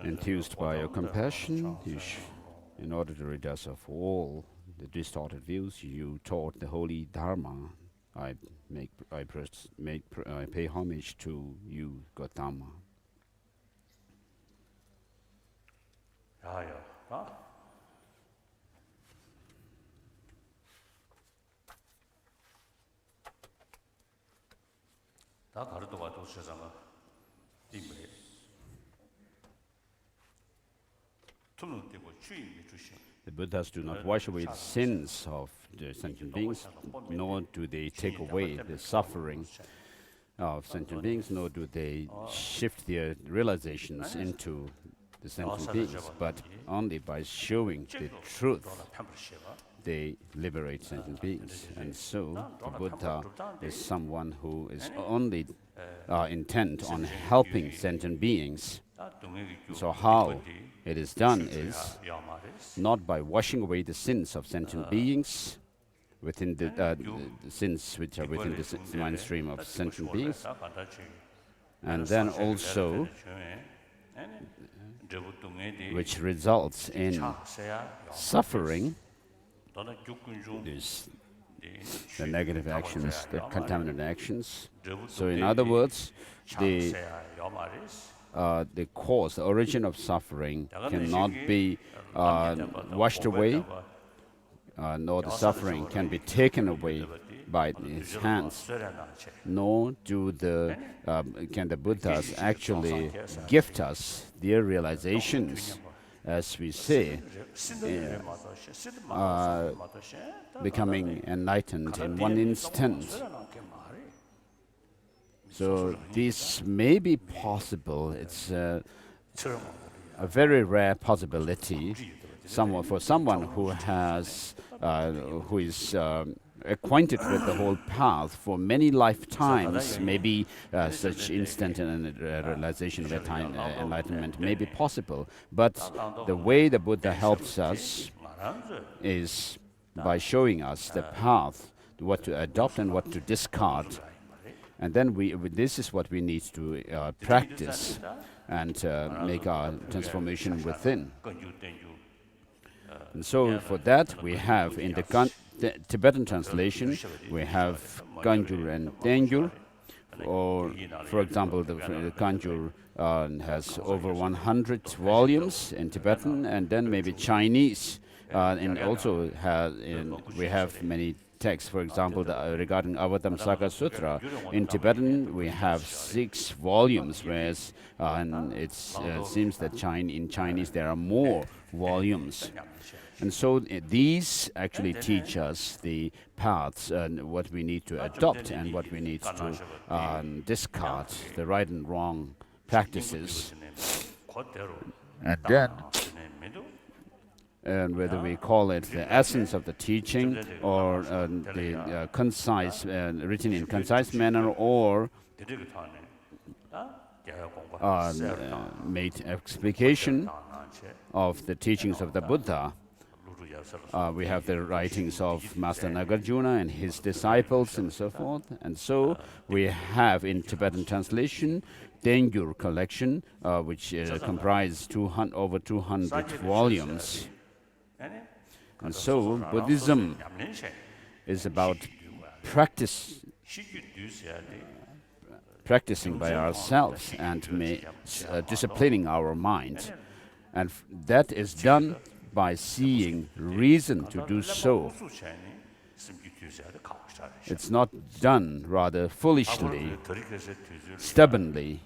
Enthused by your compassion, in order to rid us of all the distorted views, you taught the holy Dharma. I pay homage to you, Gautama. The Buddhas do not wash away the sins of the sentient beings, nor do they take away the suffering of sentient beings, nor do they shift their realizations into the sentient beings, but only by showing the truth they liberate sentient beings. And so the Buddha is someone who is only intent on helping sentient beings. So how it is done is not by washing away the sins of sentient beings within the sins which are within the mind stream of sentient beings, and then also which results in suffering, the negative actions, the contaminant actions. So in other words, the cause, the origin of suffering cannot be washed away, nor the suffering can be taken away by his hands, nor can the Buddhas actually gift us their realizations, as we say, becoming enlightened in one instant. So this may be possible. It's a very rare possibility. For someone who is acquainted with the whole path for many lifetimes, maybe such instant realization of enlightenment may be possible. But the way the Buddha helps us is by showing us the path, what to adopt and what to discard. And then this is what we need to practice and make our transformation within. And so for that we have in the Tibetan translation, we have Kanjur and Tenjur, or for example the Kanjur has over 100 volumes in Tibetan, and then maybe Chinese, and also we have many texts. For example, regarding Avatamsaka Sutra, in Tibetan we have 6 volumes, whereas it seems that in Chinese there are more volumes. And so these actually teach us the paths and what we need to adopt and what we need to discard, the right and wrong practices. And then, whether we call it the essence of the teaching or the concise, written in concise manner, or made explication of the teachings of the Buddha. We have the writings of Master Nagarjuna and his disciples and so forth. And so we have in Tibetan translation Tenjur collection, which comprise over 200 volumes. And so Buddhism is about practicing by ourselves and disciplining our mind. And that is done by seeing reason to do so. It's not done rather foolishly, stubbornly.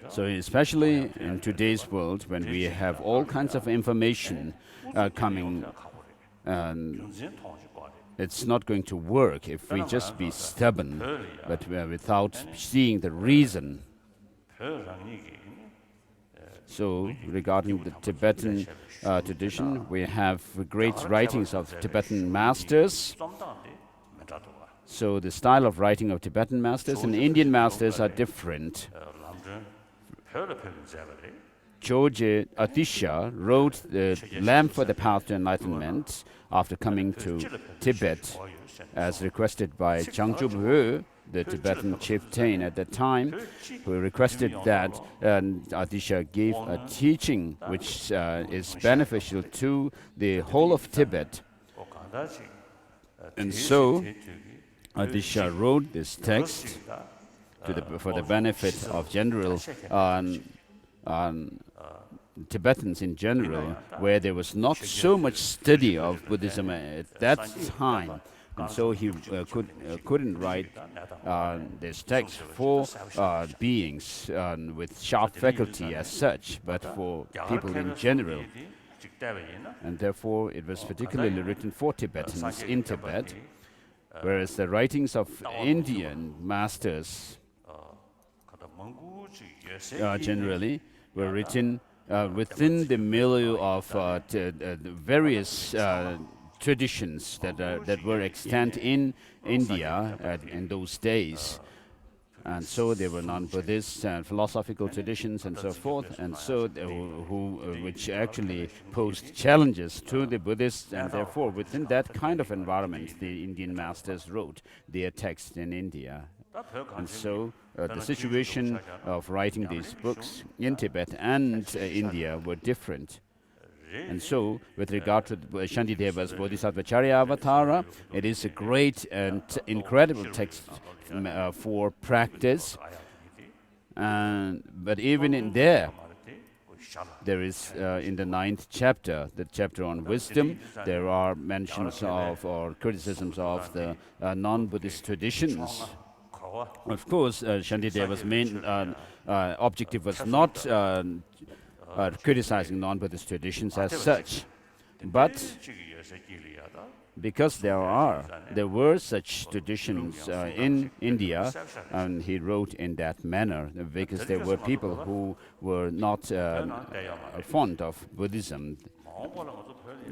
So especially in today's world, when we have all kinds of information coming, it's not going to work if we just be stubborn, but without seeing the reason. So regarding the Tibetan tradition, we have great writings of Tibetan masters. So the style of writing of Tibetan masters and Indian masters are different. George Atisha wrote the Lamp for the Path to Enlightenment after coming to Tibet, as requested by Jangchup Lamrim, the Tibetan chieftain at that time, who requested that Atisha give a teaching which is beneficial to the whole of Tibet. And so Atisha wrote this text for the benefit of general Tibetans in general, where there was not so much study of Buddhism at that time. And so he couldn't write this text for beings with sharp faculty as such, but for people in general. And therefore, it was particularly written for Tibetans in Tibet, whereas the writings of Indian masters generally were written within the milieu of the various traditions that were extant in India in those days. And so they were non-Buddhist philosophical traditions and so forth, and so which actually posed challenges to the Buddhists, and therefore within that kind of environment the Indian masters wrote their text in India. And so the situation of writing these books in Tibet and India were different. And so, with regard to Shantideva's Bodhisattva Charyavatara, it is a great and incredible text for practice. But even in there is, in the 9th chapter, the chapter on wisdom, there are mentions of or criticisms of the non-Buddhist traditions. Of course, Shantideva's main objective was not criticizing non-Buddhist traditions as such, but because there were such traditions in India, and he wrote in that manner, because there were people who were not fond of Buddhism,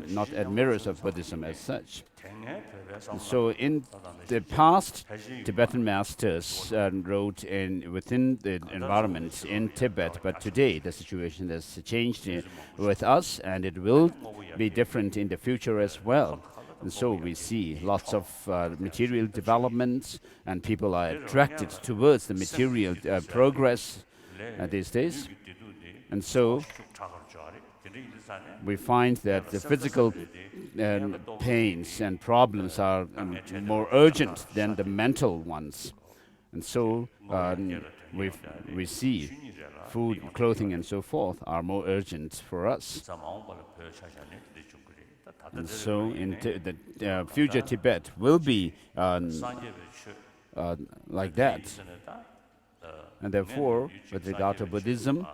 not admirers of Buddhism as such. So in the past, Tibetan masters wrote within the environment in Tibet, but today the situation has changed with us, and it will be different in the future as well. And so we see lots of material developments, and people are attracted towards the material progress these days. And so we find that the physical pains and problems are more urgent than the mental ones. And so we see food, clothing, and so forth are more urgent for us. And so in the future Tibet will be like that. And therefore, with regard to Buddhism,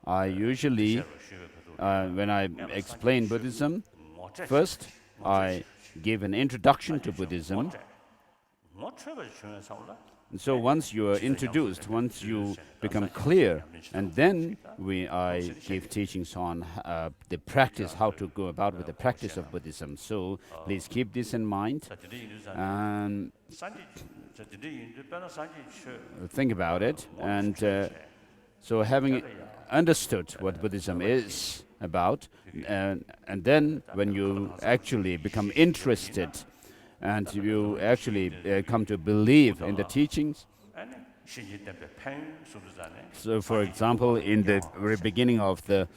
I usually, when I explain Buddhism, first I give an introduction to Buddhism. And so once you are introduced, once you become clear, and then I give teachings on the practice, how to go about with the practice of Buddhism. So please keep this in mind and think about it. And so having understood what Buddhism is about, and then when you actually become interested and you actually come to believe in the teachings. So, for example, in the very beginning of the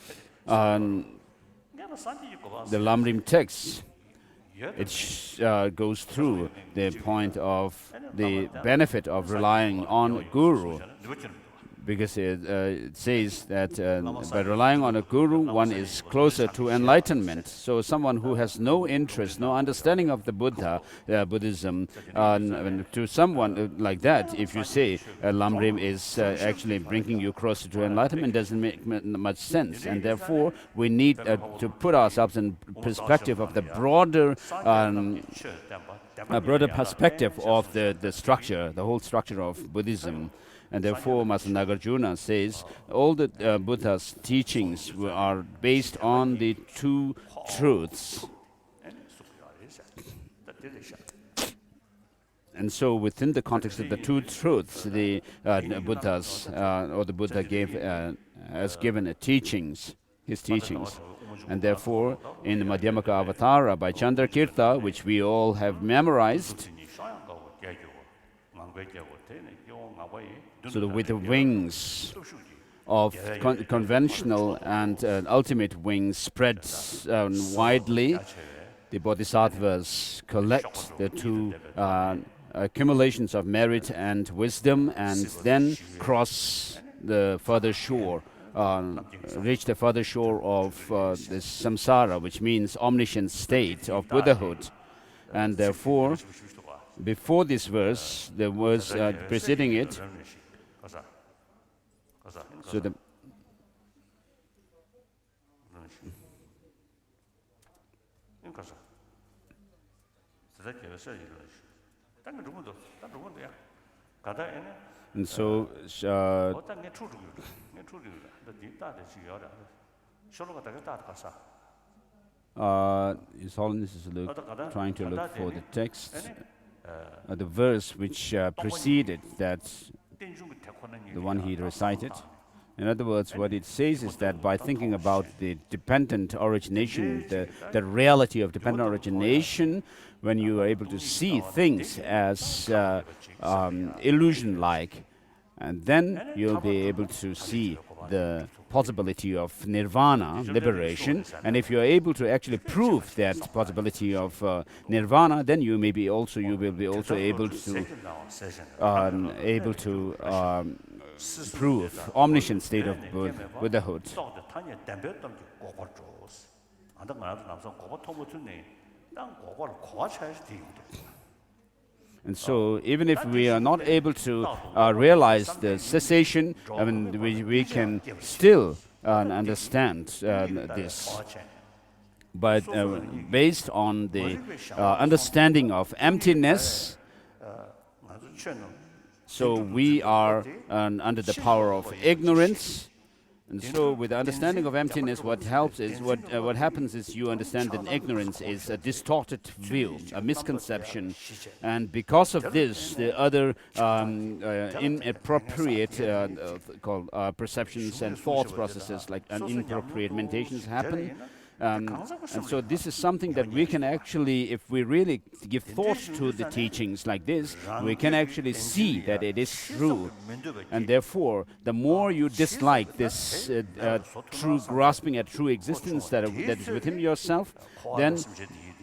Lamrim text, it goes through the point of the benefit of relying on Guru, because it says that by relying on a guru, one is closer to enlightenment. So someone who has no interest, no understanding of the Buddhism, to someone like that, if you say Lamrim is actually bringing you closer to enlightenment, doesn't make much sense. And therefore, we need to put ourselves in perspective of the broader perspective of the structure, the whole structure of Buddhism. And therefore, Master Nagarjuna says, all the Buddha's teachings are based on the two truths. And so within the context of the two truths, the Buddha's or the Buddha has given his teachings. And therefore, in the Madhyamaka Avatara by Chandrakirta, which we all have memorized, so with the wings of conventional and ultimate wings spread widely, the bodhisattvas collect the two accumulations of merit and wisdom and then cross the further shore, reach the further shore of this samsara, which means omniscient state of Buddhahood. And therefore, before this verse, the verse preceding it, so the and so His Holiness is trying to look for the text, the verse which preceded that, the one he recited. In other words, what it says is that by thinking about the dependent origination, the reality of dependent origination, when you are able to see things as illusion-like, and then you'll be able to see the possibility of nirvana, liberation. And if you're able to actually prove that possibility of nirvana, then you will be also able to prove omniscient state of Buddhahood. And so, even if we are not able to realize the cessation, I mean, we can still understand this. But based on the understanding of emptiness, so we are under the power of ignorance. And so, with the understanding of emptiness, what happens is you understand that ignorance is a distorted view, a misconception, and because of this, the other inappropriate perceptions and thought processes, like inappropriate meditations, happen. And so this is something that we can actually, if we really give thought to the teachings like this, we can actually see that it is true. And therefore, the more you dislike this true grasping at true existence that is within yourself, then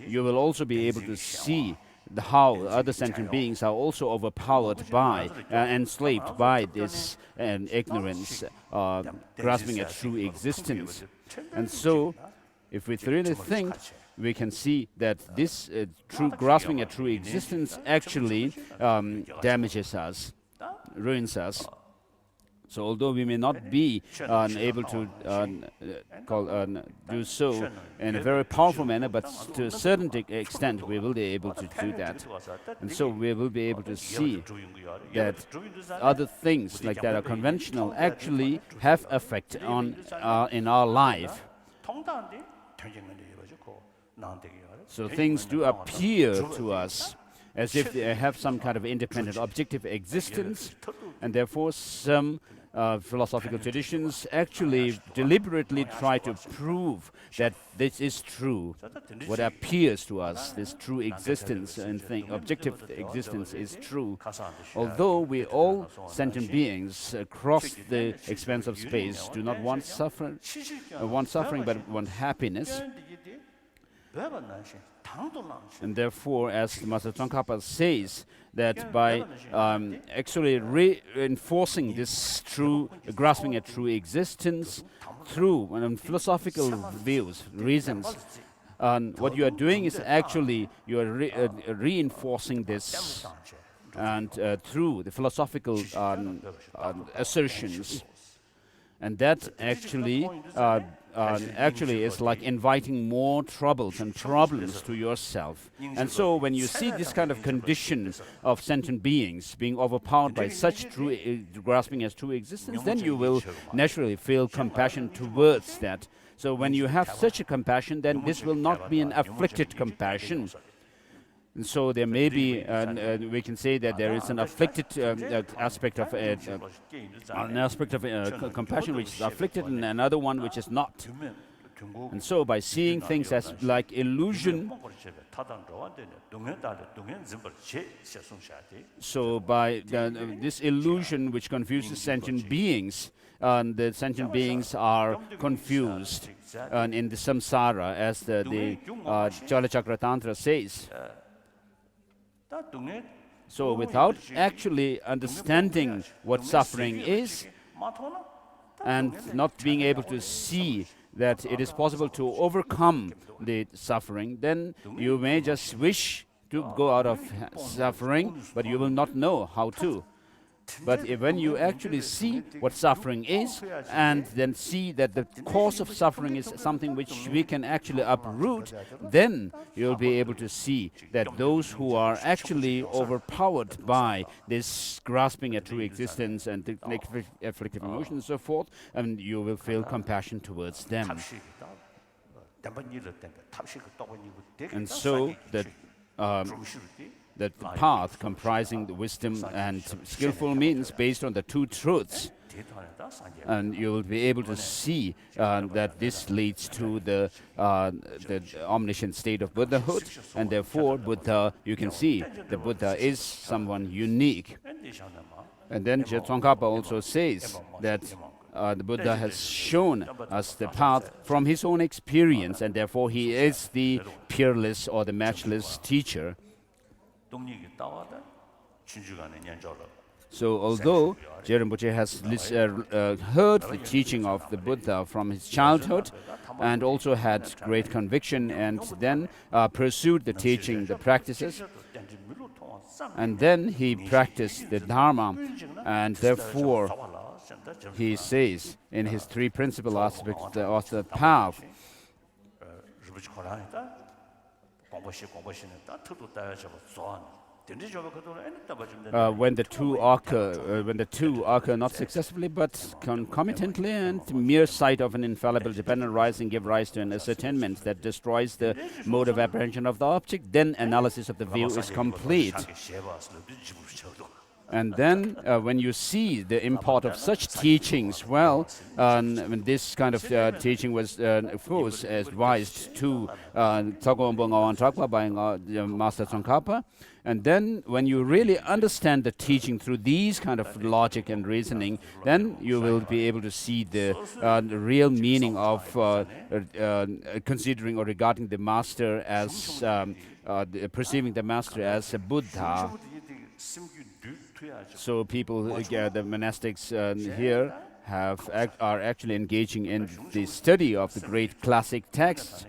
you will also be able to see how other sentient beings are also overpowered by, enslaved by this ignorance, grasping at true existence. And so, if we really think, we can see that this true grasping at true existence actually damages us, ruins us. So although we may not be able to do so in a very powerful manner, but to a certain extent we will be able to do that. And so we will be able to see that other things like that are conventional actually have effect on in our life. So things do appear to us as if they have some kind of independent objective existence, and therefore some philosophical traditions actually deliberately try to prove that this is true. What appears to us, this true existence and objective existence is true. Although we all sentient beings across the expanse of space do not want suffering but want happiness. And therefore, as Master Tsongkhapa says, that by actually reinforcing this true, grasping at true existence through philosophical views, reasons, what you are doing is actually you are reinforcing this and through the philosophical assertions. And that actually is like inviting more troubles and problems to yourself. And so when you see this kind of condition of sentient beings being overpowered by such true grasping as true existence, then you will naturally feel compassion towards that. So when you have such a compassion, then this will not be an afflicted compassion. And so there may be, we can say that there is an afflicted aspect of an aspect of compassion which is afflicted, and another one which is not. And so by seeing things as like illusion, so by this illusion which confuses sentient beings, the sentient beings are confused in the samsara, as the Chalachakra Tantra says. So without actually understanding what suffering is and not being able to see that it is possible to overcome the suffering, then you may just wish to go out of suffering, but you will not know how to. But when you actually see what suffering is, and then see that the cause of suffering is something which we can actually uproot, then you'll be able to see that those who are actually overpowered by this grasping at true existence and the afflictive emotion and so forth, and you will feel compassion towards them. And so that the path comprising the wisdom and skillful means based on the two truths, and you will be able to see that this leads to the omniscient state of Buddhahood, and therefore Buddha, you can see the Buddha is someone unique. And then Tsongkhapa also says that the Buddha has shown us the path from his own experience, and therefore he is the peerless or the matchless teacher. So although Je Rinpoche has heard the teaching of the Buddha from his childhood and also had great conviction, and then pursued the teaching, the practices, and then he practiced the Dharma, and therefore he says in his three principal aspects of the path, when the two occur not successfully but concomitantly, and mere sight of an infallible dependent rising give rise to an ascertainment that destroys the mode of apprehension of the object, then analysis of the view is complete. And then when you see the import of such teachings, well, when this kind of teaching was, of course, advised to Tsogkongpo Ngawan Trakpa by Master Tsongkhapa, and then when you really understand the teaching through these kind of logic and reasoning, then you will be able to see the real meaning of considering or regarding the master as, perceiving the master as a Buddha. So people, the monastics here are actually engaging in the study of the great classic texts.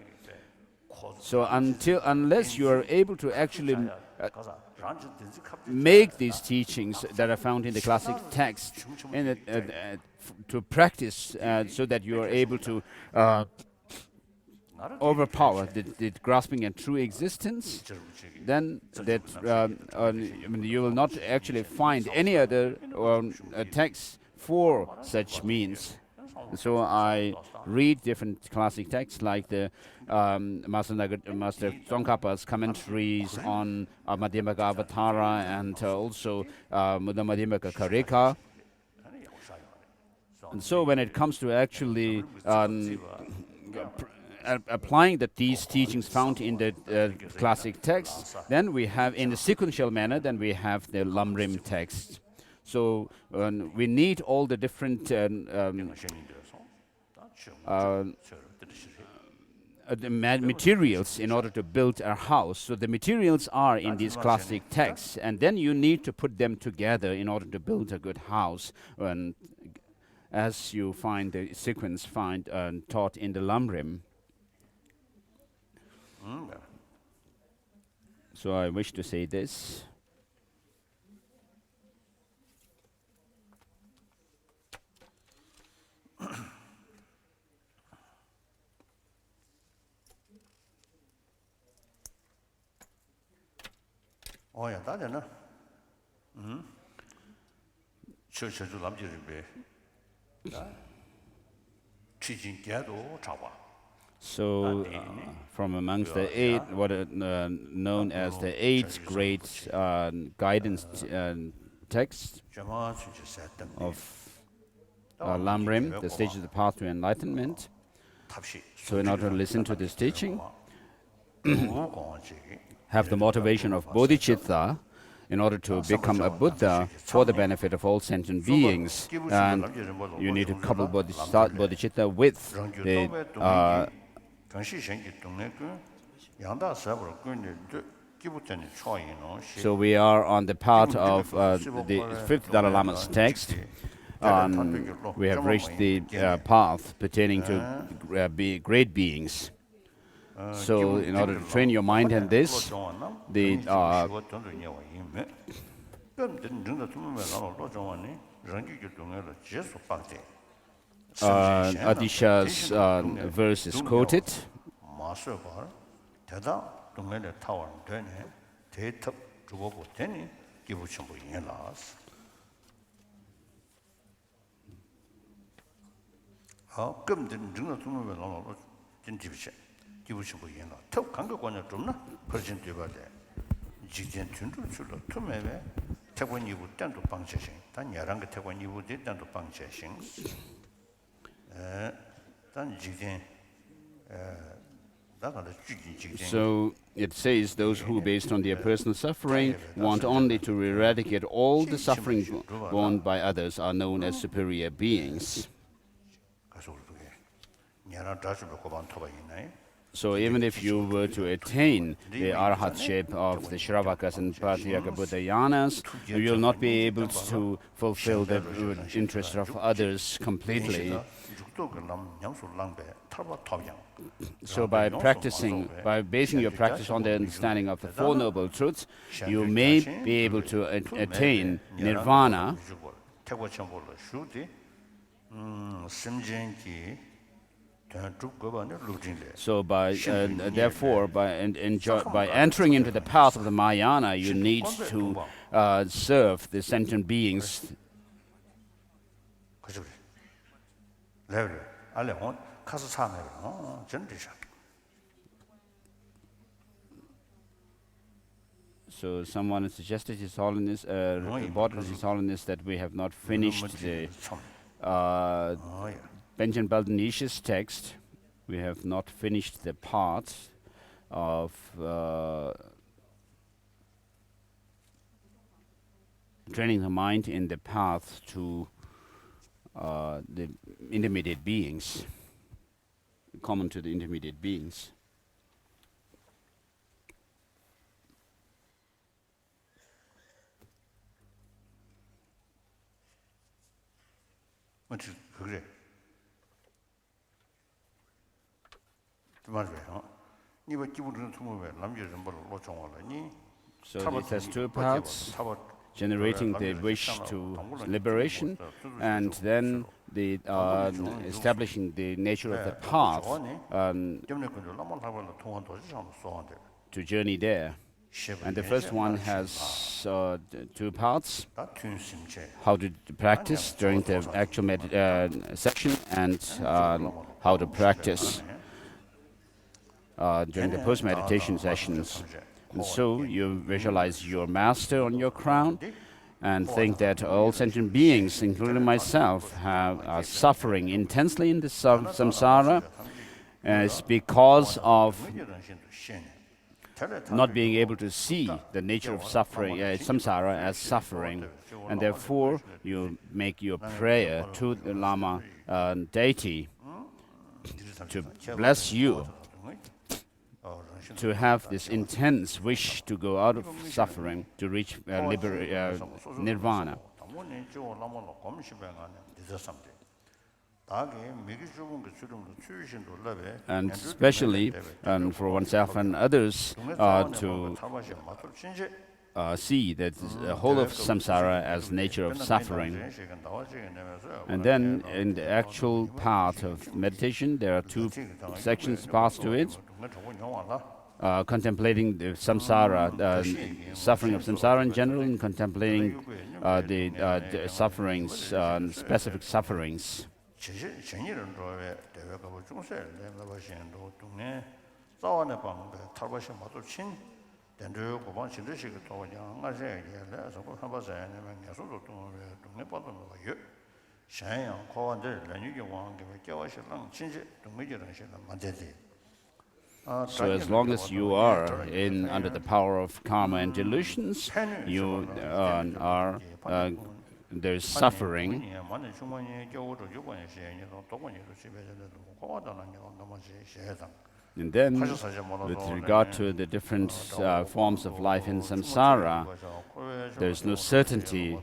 So unless you are able to actually make these teachings that are found in the classic text to practice, so that you are able to overpower the grasping at true existence, then that you will not actually find any other text for such means. So I read different classic texts like the Master Tsongkhapa's commentaries on Madhyamaka Avatara, and also Madhyamaka Karika. And so when it comes to actually applying these teachings found in the classic texts, then we have, in a sequential manner, then we have the Lamrim text. So we need all the different the materials in order to build a house. So the materials are in these classic texts, and then you need to put them together in order to build a good house, as you find the sequence taught in the Lamrim. So I wish to say this. So, from amongst the eight, what are known as the eight great guidance texts of Lamrim, the stage of the path to enlightenment. So, in order to listen to this teaching, have the motivation of bodhicitta in order to become a Buddha for the benefit of all sentient beings. And you need to couple bodhicitta with the so we are on the part of the fifth Dalai Lama's text. We have reached the path pertaining to great beings. So, in order to train your mind in this, the Adisha's verse is quoted. So it says those who, based on their personal suffering, want only to eradicate all the suffering borne by others are known as superior beings. So even if you were to attain the arhatship of the Shravakas and Pratyeka Buddhayanas, you will not be able to fulfill the interests of others completely. So by basing your practice on the understanding of the Four Noble Truths, you may be able to attain nirvana. So by therefore by entering into the path of the Mahayana, you need to serve the sentient beings. So someone has suggested His Holiness, reported His Holiness that we have not finished the Benjamin Baldenish's text. We have not finished the part of training the mind in the path to the intermediate beings, common to the intermediate beings. So it has two parts: generating the wish to liberation, and then the establishing the nature of the path to journey there. And the first one has two parts: how to practice during the actual session, and how to practice during the post-meditation sessions. And so you visualize your master on your crown and think that all sentient beings, including myself, are suffering intensely in the samsara. It's because of not being able to see the nature of suffering, samsara, as suffering. And therefore, you make your prayer to the Lama deity to bless you, to have this intense wish to go out of suffering, to reach nirvana. And especially for oneself and others to see that the whole of samsara as nature of suffering. And then in the actual part of meditation, there are two sections, parts to it. Contemplating the samsara, suffering of samsara in general, and contemplating the sufferings, specific sufferings. So as long as you are under the power of karma and delusions, you are there's suffering. And then, with regard to the different forms of life in samsara, there's no certainty,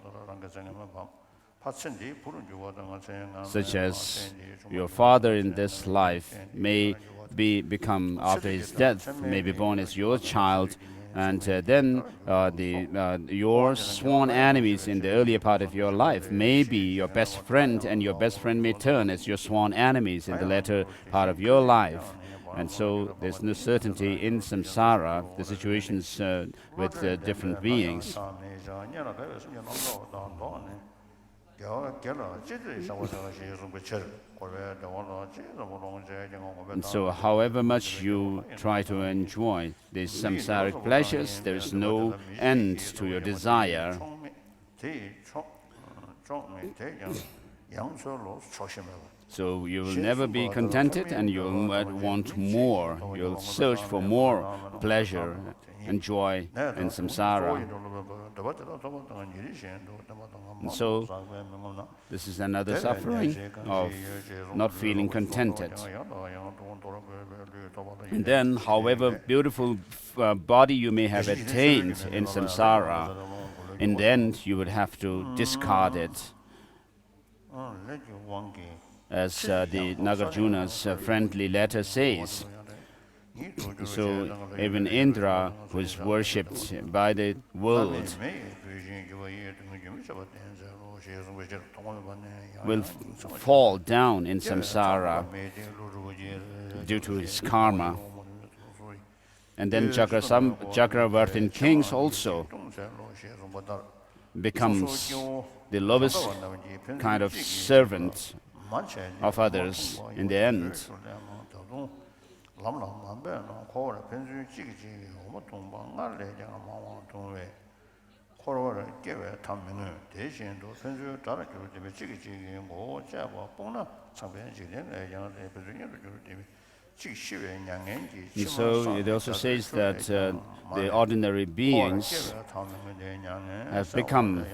such as your father in this life may become, after his death, may be born as your child, and then your sworn enemies in the earlier part of your life may be your best friend, and your best friend may turn as your sworn enemies in the later part of your life. And so there's no certainty in samsara, the situations with different beings. And so however much you try to enjoy these samsaric pleasures, there is no end to your desire. So you will never be contented, and you will want more. You'll search for more pleasure and joy in samsara. And so this is another suffering of not feeling contented. And then, however beautiful body you may have attained in samsara, in the end you would have to discard it. As the Nagarjuna's friendly letter says. So even Indra, who is worshipped by the world, will fall down in samsara due to his karma. And then Chakravartin kings also becomes the lowest kind of servant of others in the end. And so it also says that the ordinary beings have become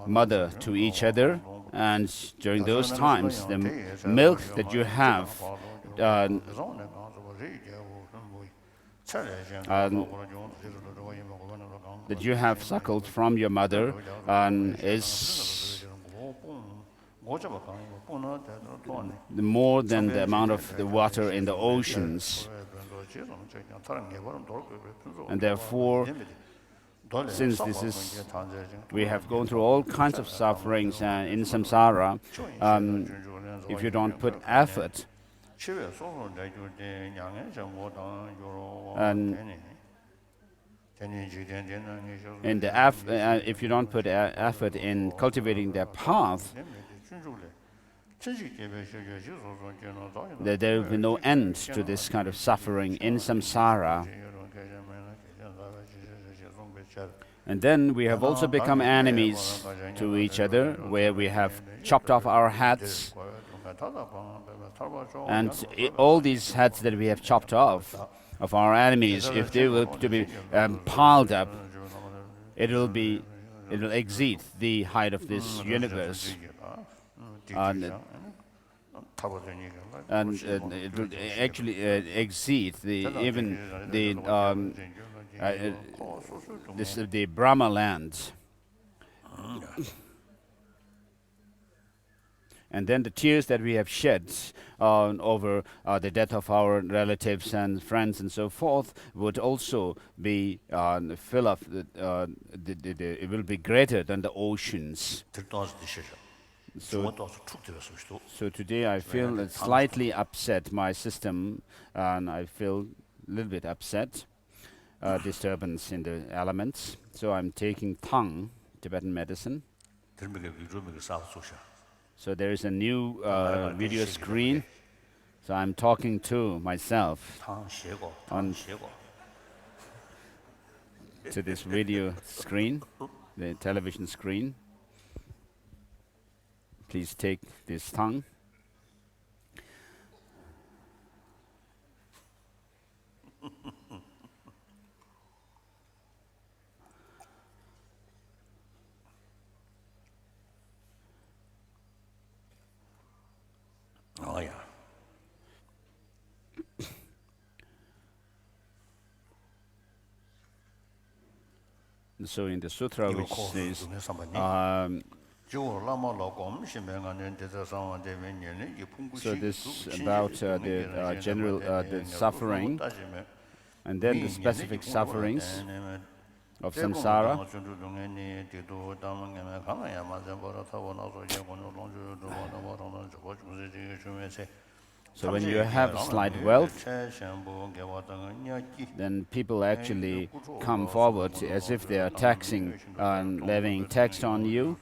mother to each other, and during those times the milk that you have suckled from your mother is more than the amount of the water in the oceans. And therefore, since we have gone through all kinds of sufferings in samsara, if you don't put effort, if you don't put effort in cultivating their path, there will be no end to this kind of suffering in samsara. And then we have also become enemies to each other, where we have chopped off our heads. And all these heads that we have chopped off of our enemies, if they were to be piled up, it will exceed the height of this universe. And it will actually exceed even the Brahma land. And then the tears that we have shed over the death of our relatives and friends and so forth would also be fill up. It will be greater than the oceans. So today I feel slightly upset. My system, and I feel a little bit upset. Disturbance in the elements. So I'm taking Tang, Tibetan medicine. So there is a new video screen. So I'm talking to myself on to this video screen, the television screen. Please take this tongue. Oh yeah. So in the sutra, which says, so this about the general the suffering, and then the specific sufferings of samsara. So when you have slight wealth, then people actually come forward as if they are taxing and levying tax on you.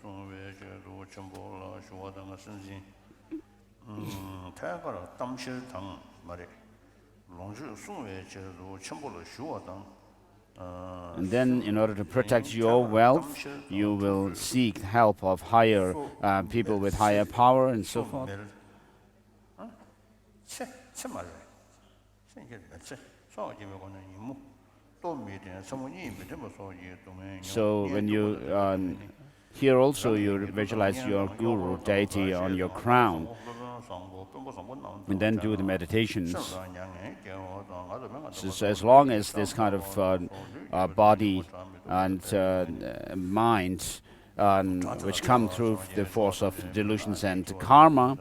And then in order to protect your wealth, you will seek help of higher people with higher power and so forth. So when you here also you visualize your guru deity on your crown, and then do the meditations. So as long as this kind of body and mind which come through the force of delusions and karma,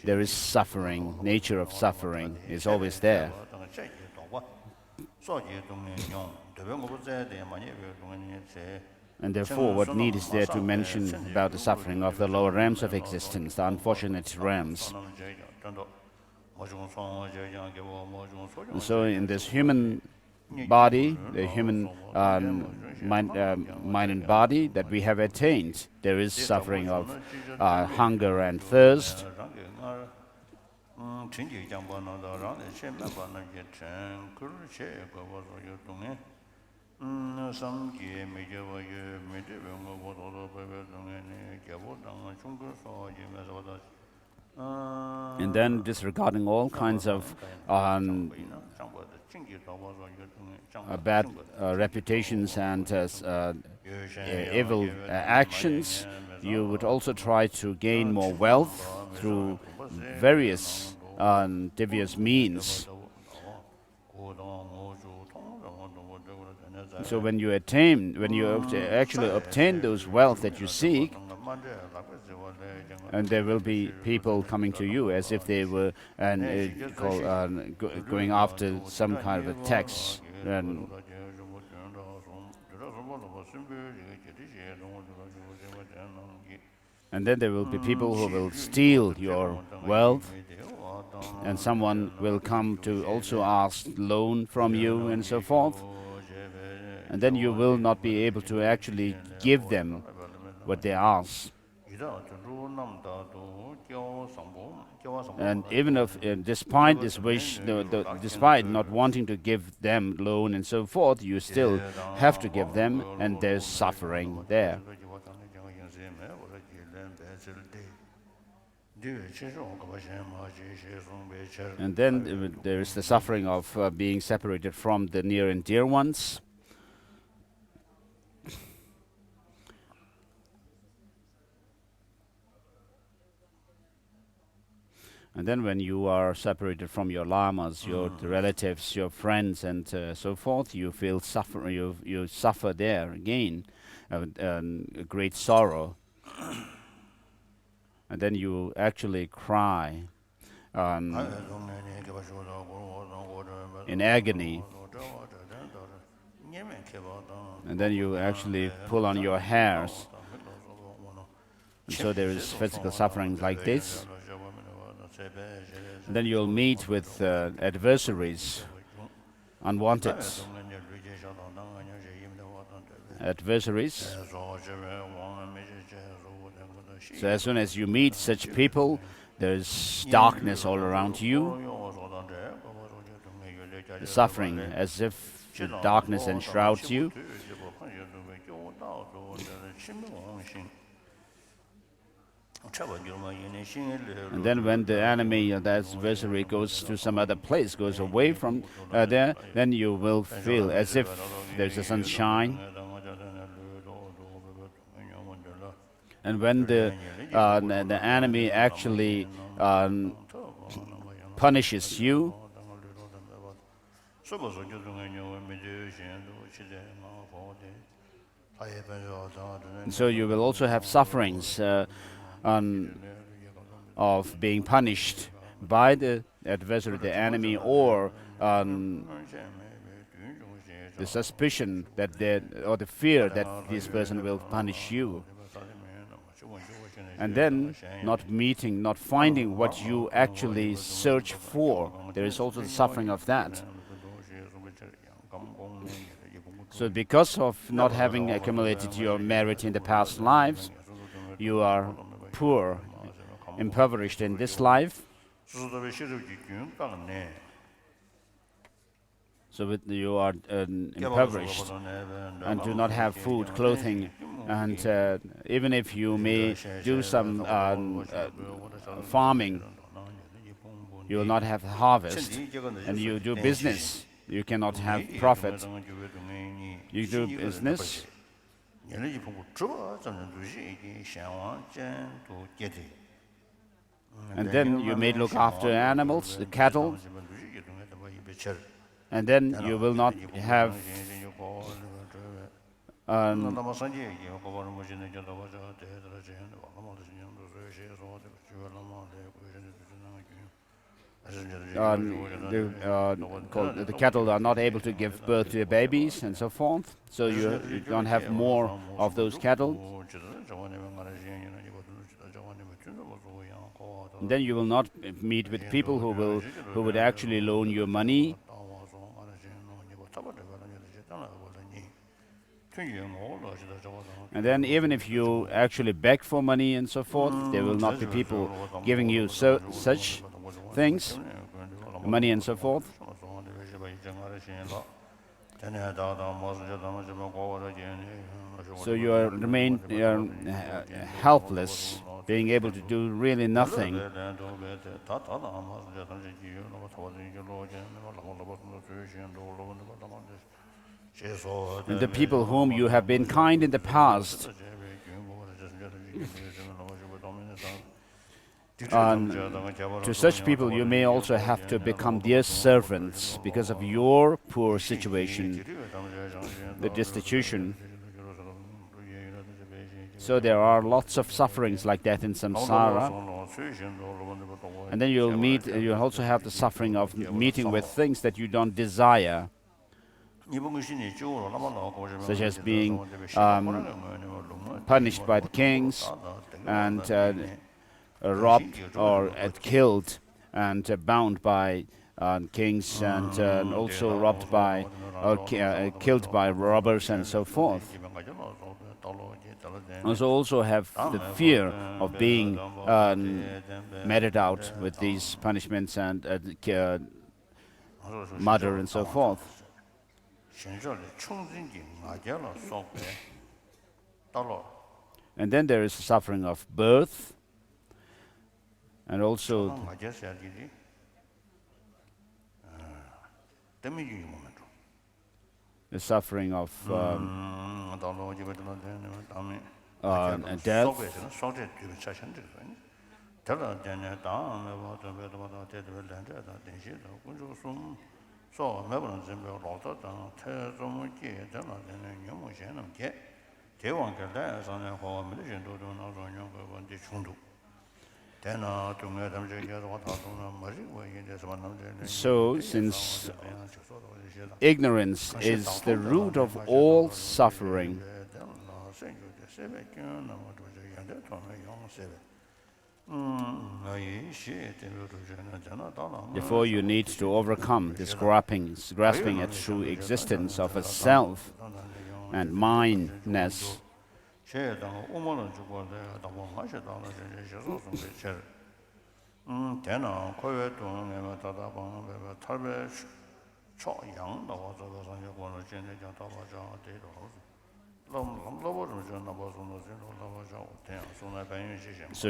there is suffering. Nature of suffering is always there. And therefore, what need is there to mention about the suffering of the lower realms of existence, the unfortunate realms? And so in this human body, the human mind and body that we have attained, there is suffering of hunger and thirst. And then disregarding all kinds of bad reputations and evil actions, you would also try to gain more wealth through various devious means. So when you actually obtain those wealth that you seek, and there will be people coming to you as if they were going after some kind of a tax. And then there will be people who will steal your wealth, and someone will come to also ask loan from you and so forth. And then you will not be able to actually give them what they ask. And even if, despite this wish, despite not wanting to give them loan and so forth, you still have to give them, and there's suffering there. And then there is the suffering of being separated from the near and dear ones. And then when you are separated from your lamas, your relatives, your friends, and so forth, you feel you suffer there again, a great sorrow. And then you actually cry in agony. And then you actually pull on your hairs. And so there is physical suffering like this. And then you'll meet with adversaries, unwanted adversaries. So as soon as you meet such people, there's darkness all around you, the suffering, as if the darkness enshrouds you. And then when the enemy, the adversary, goes to some other place, goes away from there, then you will feel as if there's a sunshine. And when the enemy actually punishes you, so you will also have sufferings of being punished by the adversary, the enemy, or the suspicion that or the fear that this person will punish you. And then not finding what you actually search for. There is also the suffering of that. So because of not having accumulated your merit in the past lives, you are poor, impoverished in this life. So you are impoverished and do not have food, clothing, and even if you may do some farming, you will not have harvest. And you do business, you cannot have profit. You do business, and then you may look after animals, the cattle, and then you will not have the cattle are not able to give birth to their babies and so forth, so you don't have more of those cattle. And then you will not meet with people who would actually loan you money. And then even if you actually beg for money and so forth, there will not be people giving you such things, money and so forth. So you remain helpless, being able to do really nothing. And the people whom you have been kind in the past, to such people you may also have to become their servants because of your poor situation, the destitution. So there are lots of sufferings like that in samsara. And then you'll also have the suffering of meeting with things that you don't desire, such as being punished by the kings and robbed or killed and bound by kings, and also robbed by or killed by robbers and so forth. Also have the fear of being meted out with these punishments and murder and so forth. And then there is the suffering of birth, and also the suffering of death. So, since ignorance is the root of all suffering, therefore you need to overcome this grasping at true existence of a self and mindness. So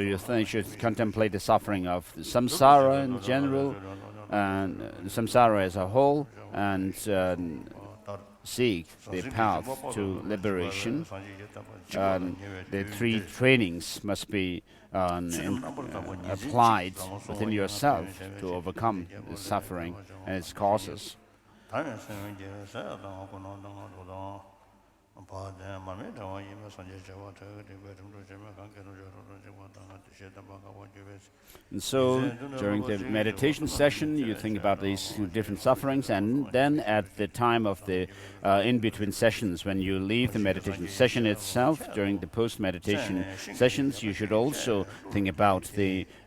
you should contemplate the suffering of samsara in general, and samsara as a whole, and seek the path to liberation. The three trainings must be applied within yourself to overcome the suffering and its causes. And so, during the meditation session, you think about these different sufferings, and then at the time of the in-between sessions, when you leave the meditation session itself, during the post-meditation sessions, you should also think about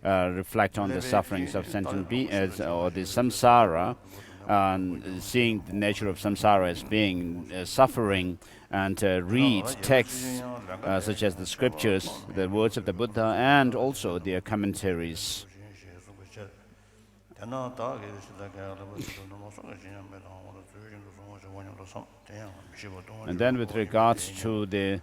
reflect on the sufferings of sentient beings, or the samsara, seeing the nature of samsara as being suffering, and read texts such as the scriptures, the words of the Buddha, and also their commentaries. And then with regards to the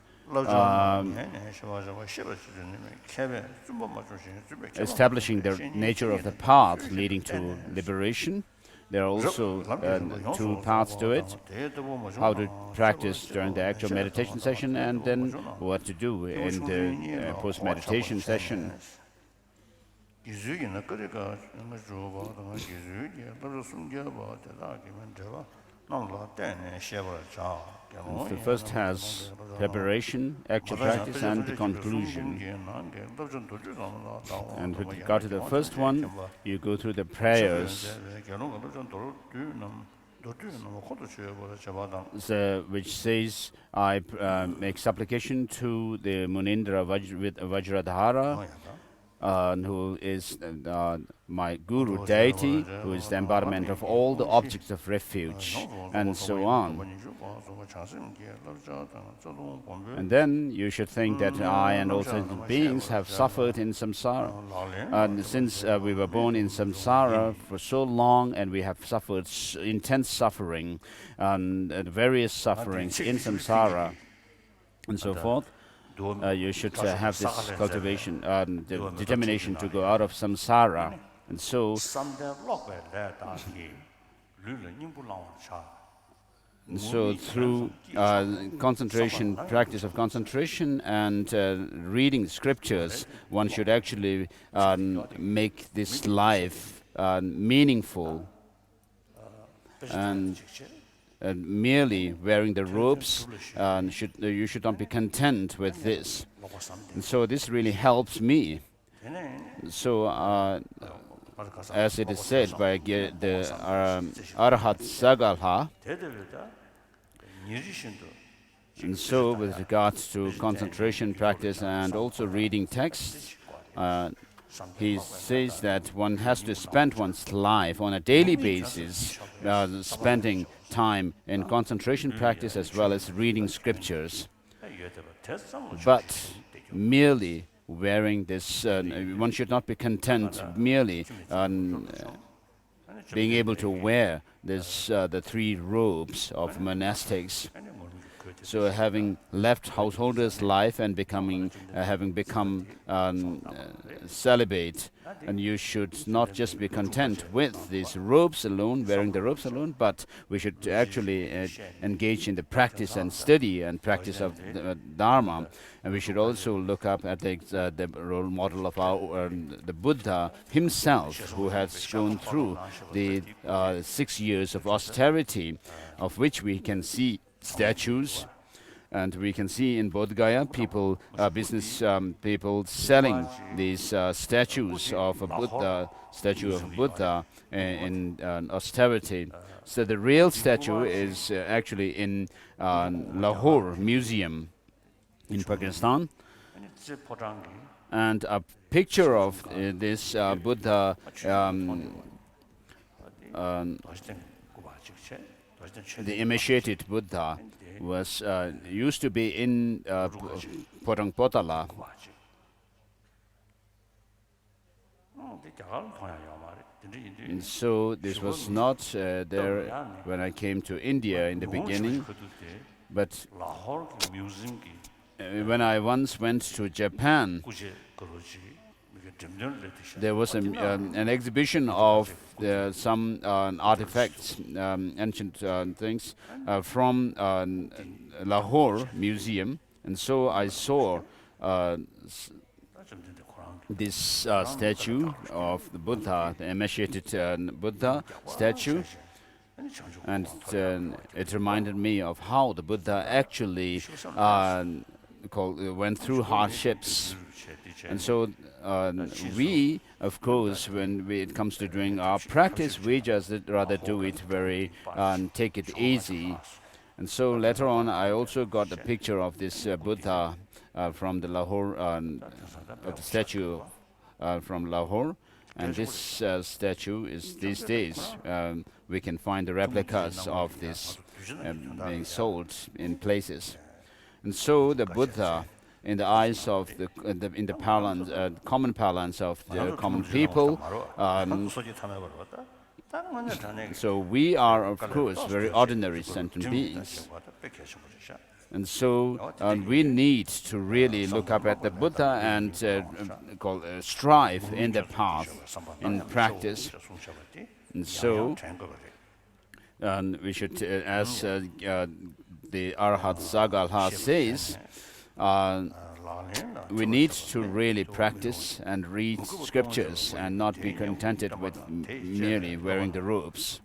establishing the nature of the path leading to liberation, there are also two paths to it: how to practice during the actual meditation session, and then what to do in the post-meditation session. The first has preparation, actual practice, and the conclusion. And with regard to the first one, you go through the prayers, which says, I make supplication to the Munindra Vajradhara, who is my guru deity, who is the embodiment of all the objects of refuge, and so on. And then you should think that I and all sentient beings have suffered in samsara. And since we were born in samsara for so long, and we have suffered intense suffering, and various sufferings in samsara, and so forth, you should have this cultivation, the determination to go out of samsara. And so, through concentration, practice of concentration, and reading scriptures, one should actually make this life meaningful. And merely wearing the robes, you should not be content with this. And so this really helps me. So as it is said by the Arhat Sagalha, and so with regards to concentration practice and also reading texts, he says that one has to spend one's life on a daily basis, spending time in concentration practice as well as reading scriptures. But merely wearing this, one should not be content merely being able to wear the three robes of monastics. So having left householder's life and having become celibate, and you should not just be content with these robes alone, wearing the robes alone, but we should actually engage in the practice and study and practice of the Dharma. And we should also look up at the role model of the Buddha himself, who has gone through the 6 years of austerity, of which we can see statues. And we can see in Bodh Gaya business people selling these statues of a Buddha, in austerity. So the real statue is actually in Lahore Museum in Pakistan. And a picture of this Buddha the initiated Buddha was used to be in Potala. And so this was not there when I came to India in the beginning, but when I once went to Japan, there was an exhibition of some artifacts, ancient things from Lahore Museum, and so I saw this statue of the Buddha, the emaciated Buddha statue, and it reminded me of how the Buddha actually went through hardships. And so we, of course, when it comes to doing our practice, we just rather do it very, take it easy. And so later on, I also got a picture of this Buddha from the Lahore, of the statue from Lahore. And this statue is these days, we can find the replicas of this being sold in places. And so the Buddha, in the eyes of in the parlance, common parlance of the common people, so we are, of course, very ordinary sentient beings. And so we need to really look up at the Buddha and strive in the path, in practice. And so we should, as the Arhat Sagalha says, we need to really practice and read scriptures and not be contented with merely wearing the robes.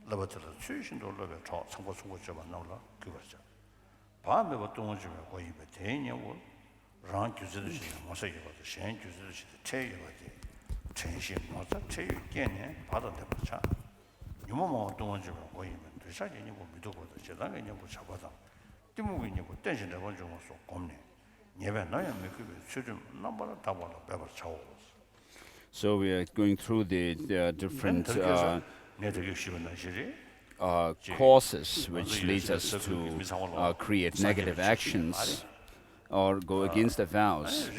So we are going through the different causes which leads us to create negative actions or go against the vows.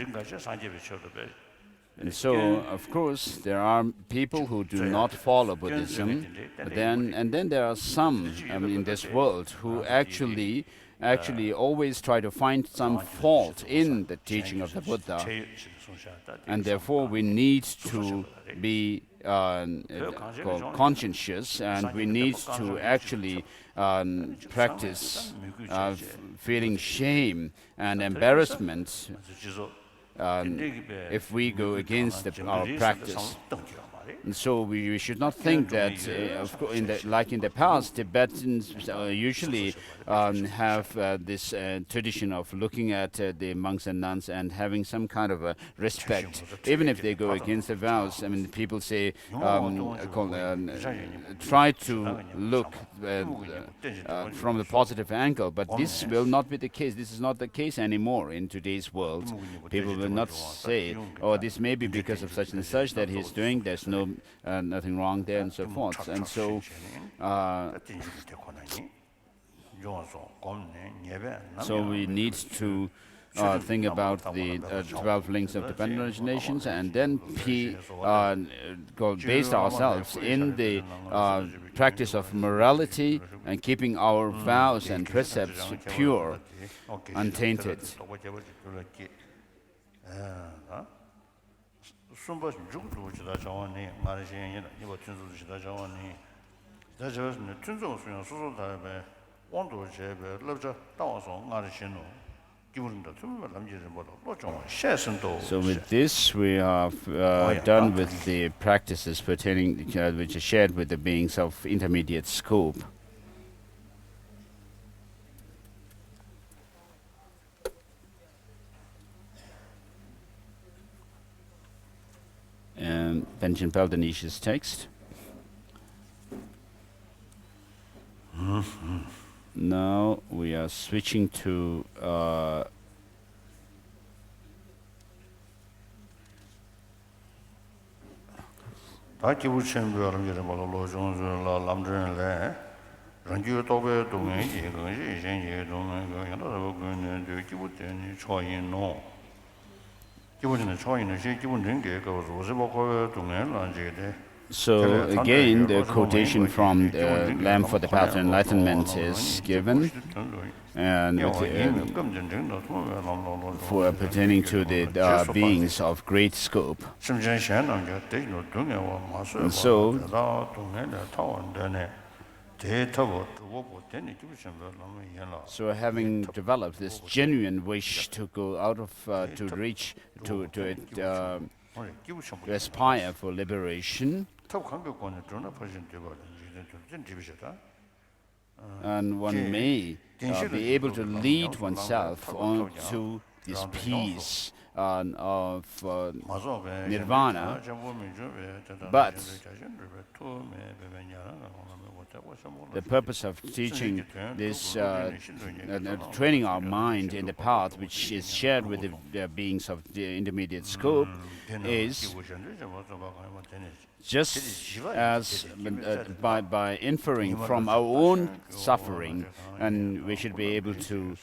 And so, of course, there are people who do not follow Buddhism, and then there are some in this world who actually always try to find some fault in the teaching of the Buddha. And therefore, we need to be conscientious, and we need to actually practice feeling shame and embarrassment if we go against our practice. And so we should not think that, like in the past, Tibetans usually have this tradition of looking at the monks and nuns and having some kind of a respect, even if they go against the vows. I mean, people say, try to look from the positive angle, but this will not be the case. This is not the case anymore in today's world. People will not say, oh, this may be because of such and such that he's doing, there's nothing wrong there, and so forth. And so we need to think about the 12 links of dependent originations, and then base ourselves in the practice of morality and keeping our vows and precepts pure, untainted. So with this, we are done with the practices pertaining, which are shared with the beings of intermediate scope. And Panchen Paldanisha's text. Now we are switching to So again, the quotation from the Lamb for the Path of Enlightenment is given, and for pertaining to the beings of great scope. And so, having developed this genuine wish to go out of, to reach, to aspire for liberation, and one may be able to lead oneself onto this peace of nirvana, but the purpose of teaching this, training our mind in the path which is shared with the beings of the intermediate scope, is just as by inferring from our own suffering, and we should be able to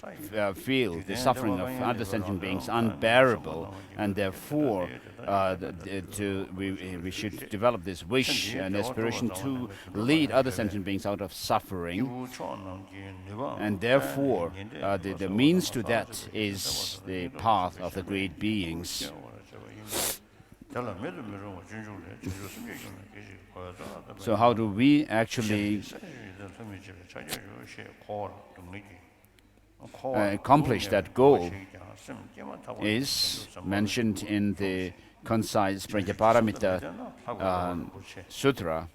feel the suffering of other sentient beings unbearable, and therefore we should develop this wish and aspiration to lead other sentient beings out of suffering, and therefore the means to that is the path of the great beings. So how do we actually accomplish that goal is mentioned in the concise Prajnaparamita Sutra.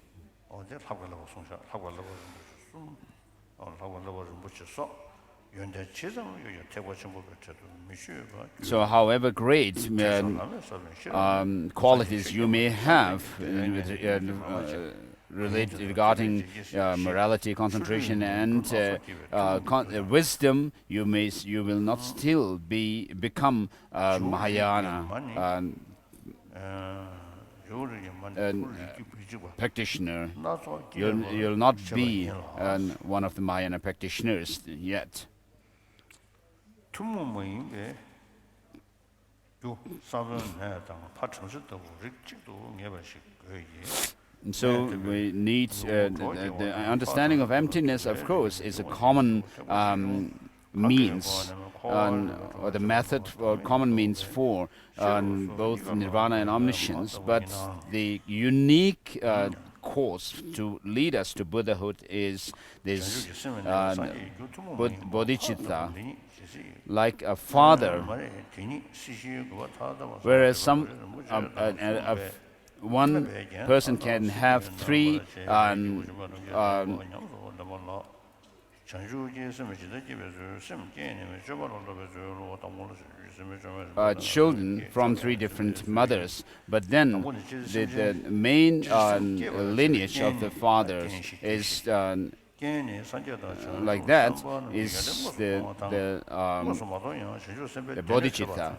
So however great qualities you may have regarding morality, concentration, and wisdom, you will not still become Mahayana practitioner. You'll not be one of the Mahayana practitioners yet. And so we need the understanding of emptiness, of course, is a common means, or the method or common means for both nirvana and omniscience, but the unique course to lead us to Buddhahood is this bodhicitta, like a father, whereas one person can have three children from three different mothers, but then the main lineage of the father is like that, is the bodhicitta.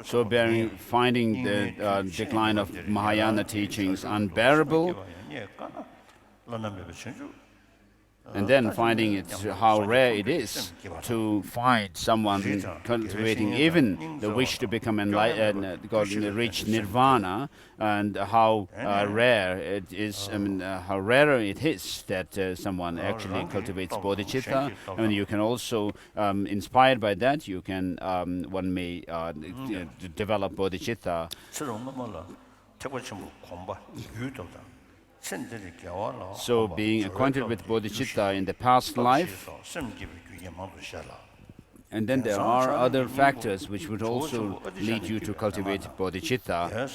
So finding the decline of Mahayana teachings unbearable, and then finding how rare it is to find someone cultivating even the wish to become enlightened, reach nirvana, and how rare it is. How rarer it is that someone actually cultivates bodhicitta. You can also, inspired by that, you can one may develop bodhicitta. So being acquainted with bodhicitta in the past life And then there are other factors which would also lead you to cultivate bodhicitta.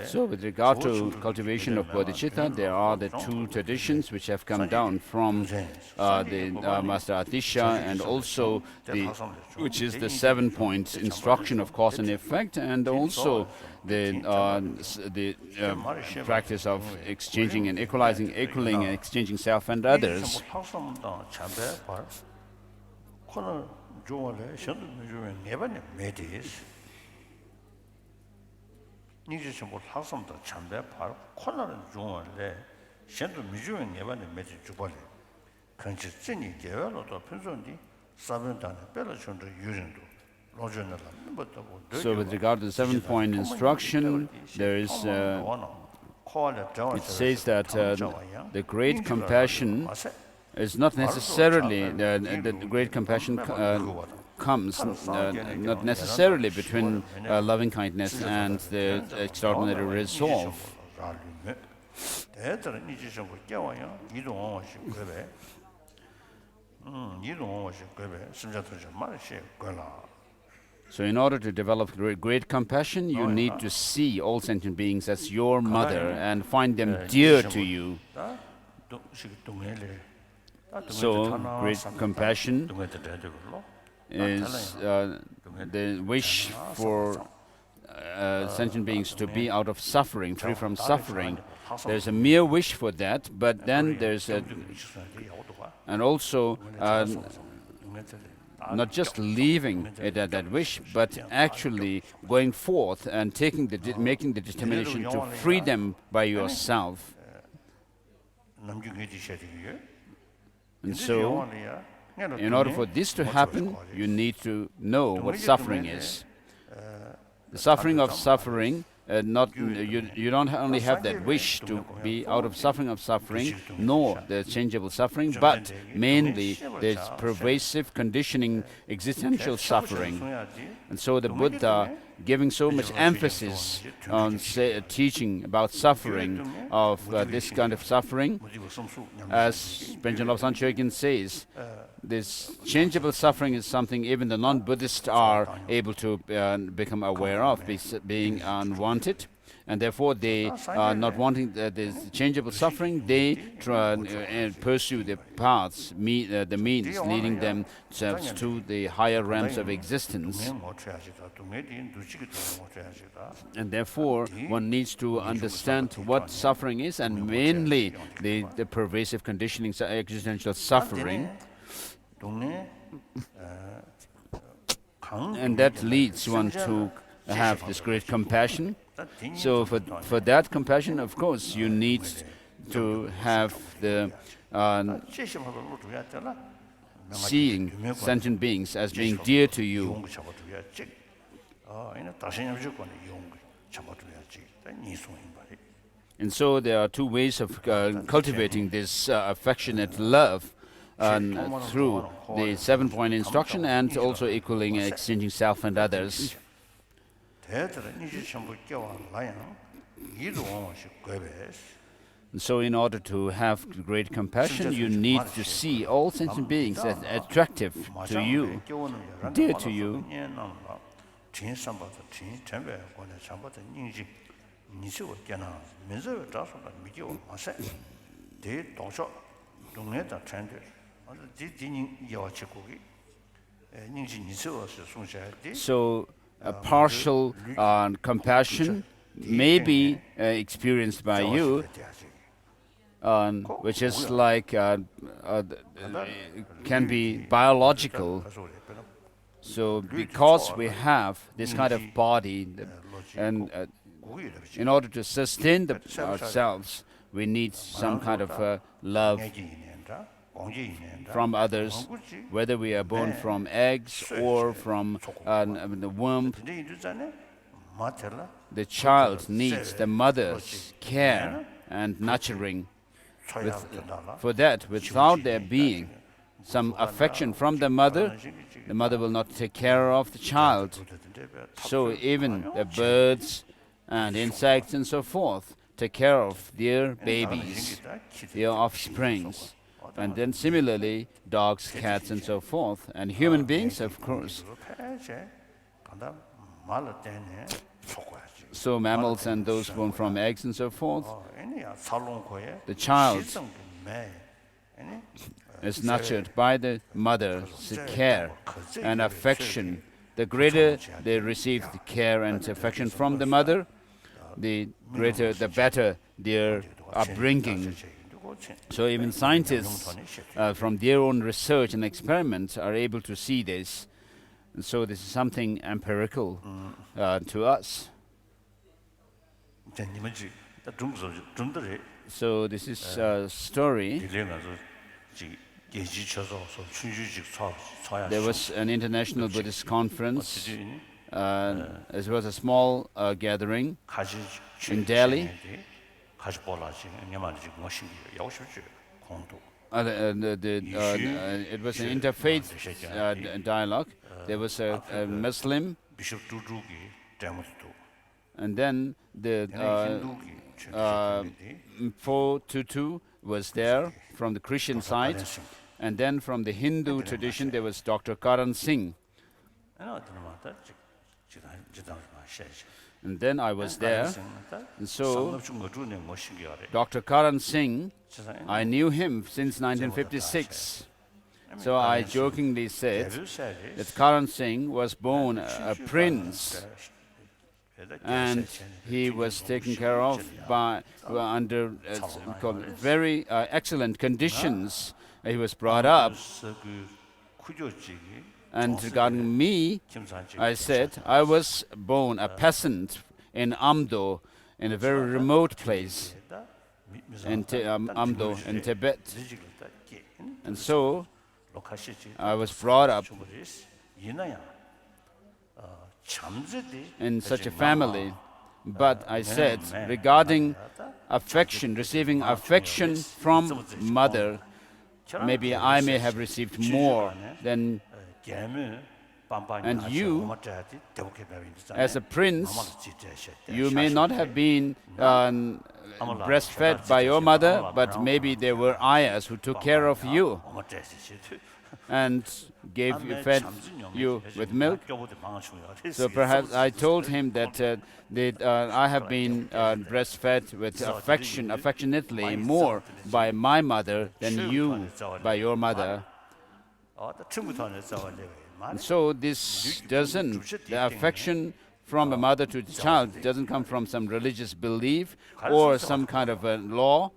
So with regard to cultivation of bodhicitta, there are the two traditions which have come down from the Master Atisha, and also which is the 7-point instruction of cause and effect, and also the practice of exchanging and equaling and exchanging self and others. So with regard to the 7-point instruction, there is it says that the great compassion is not necessarily the great compassion comes not necessarily between loving kindness and the extraordinary resolve. So in order to develop great compassion, you need to see all sentient beings as your mother and find them dear to you. So great compassion is the wish for sentient beings to be out of suffering, free from suffering. There's a mere wish for that, but then there's and also not just leaving it at that wish, but actually going forth and making the determination to free them by yourself. And so, in order for this to happen, you need to know what suffering is. The suffering of suffering, you don't only have that wish to be out of suffering, nor the changeable suffering, but mainly the pervasive conditioning existential suffering. And so the Buddha, giving so much emphasis on teaching about suffering, of this kind of suffering, as Panchen Lobsang Chogyin says, this changeable suffering is something even the non-Buddhists are able to become aware of, being unwanted. And therefore they are not wanting this changeable suffering. They try and pursue the paths, the means leading themselves to the higher realms of existence. And therefore one needs to understand what suffering is, and mainly the pervasive conditioning existential suffering. And that leads one to have this great compassion. So for that compassion, of course, you need to have the seeing sentient beings as being dear to you. And so there are two ways of cultivating this affectionate love, through the 7-point instruction and also equaling and exchanging self and others. And so in order to have great compassion, you need to see all sentient beings as attractive to you, dear to you. So a partial compassion may be experienced by you, which is like can be biological. So because we have this kind of body, and in order to sustain ourselves, we need some kind of love from others, whether we are born from eggs or from the womb. The child needs the mother's care and nurturing. For that, without there being some affection from the mother will not take care of the child. So even the birds and insects and so forth take care of their babies, their offsprings. And then similarly, dogs, cats, and so forth, and human beings, of course. So mammals and those born from eggs and so forth, the child is nurtured by the mother's care and affection. The greater they receive the care and affection from the mother, the greater, the better their upbringing. So even scientists, from their own research and experiments, are able to see this. And so this is something empirical to us. So this is a story. There was an international Buddhist conference. It was a small gathering in Delhi. It was an interfaith dialogue. There was a Muslim, and then the Po Tutu was there from the Christian side, and then from the Hindu tradition there was Dr. Karan Singh. And then I was there, and so Dr. Karan Singh, I knew him since 1956. So I jokingly said that Karan Singh was born a prince, and he was taken care of by under very excellent conditions. He was brought up. And regarding me, I said I was born a peasant in Amdo, in a very remote place in Amdo in Tibet. And so I was brought up in such a family. But I said, regarding affection, receiving affection from mother, maybe I may have received more than, and you, as a prince, you may not have been breastfed by your mother, but maybe there were ayahs who took care of you and fed you with milk. So perhaps I told him that I have been breastfed with affectionately more by my mother than you by your mother. And so this doesn't, the affection from a mother to the child doesn't come from some religious belief or some kind of a law,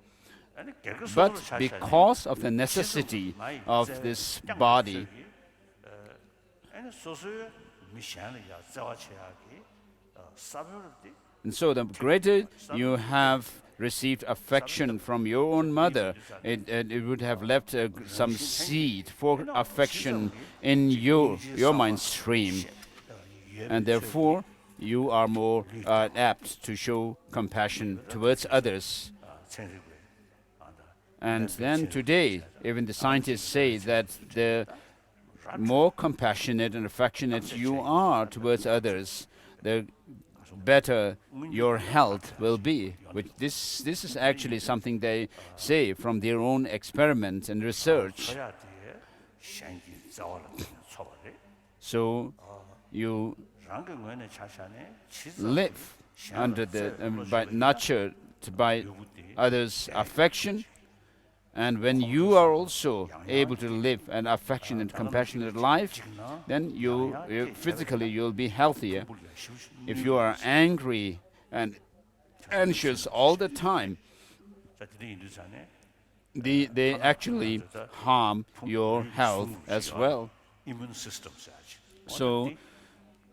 but because of the necessity of this body. And so the greater you have received affection from your own mother, it would have left some seed for affection in your mind stream. And therefore, you are more apt to show compassion towards others. And then today, even the scientists say that the more compassionate and affectionate you are towards others, the better your health will be. Which this is actually something they say from their own experiments and research. So you live under by nurtured by others' affection. And when you are also able to live an affectionate, compassionate life, then you physically you'll be healthier. If you are angry and anxious all the time, they actually harm your health as well. So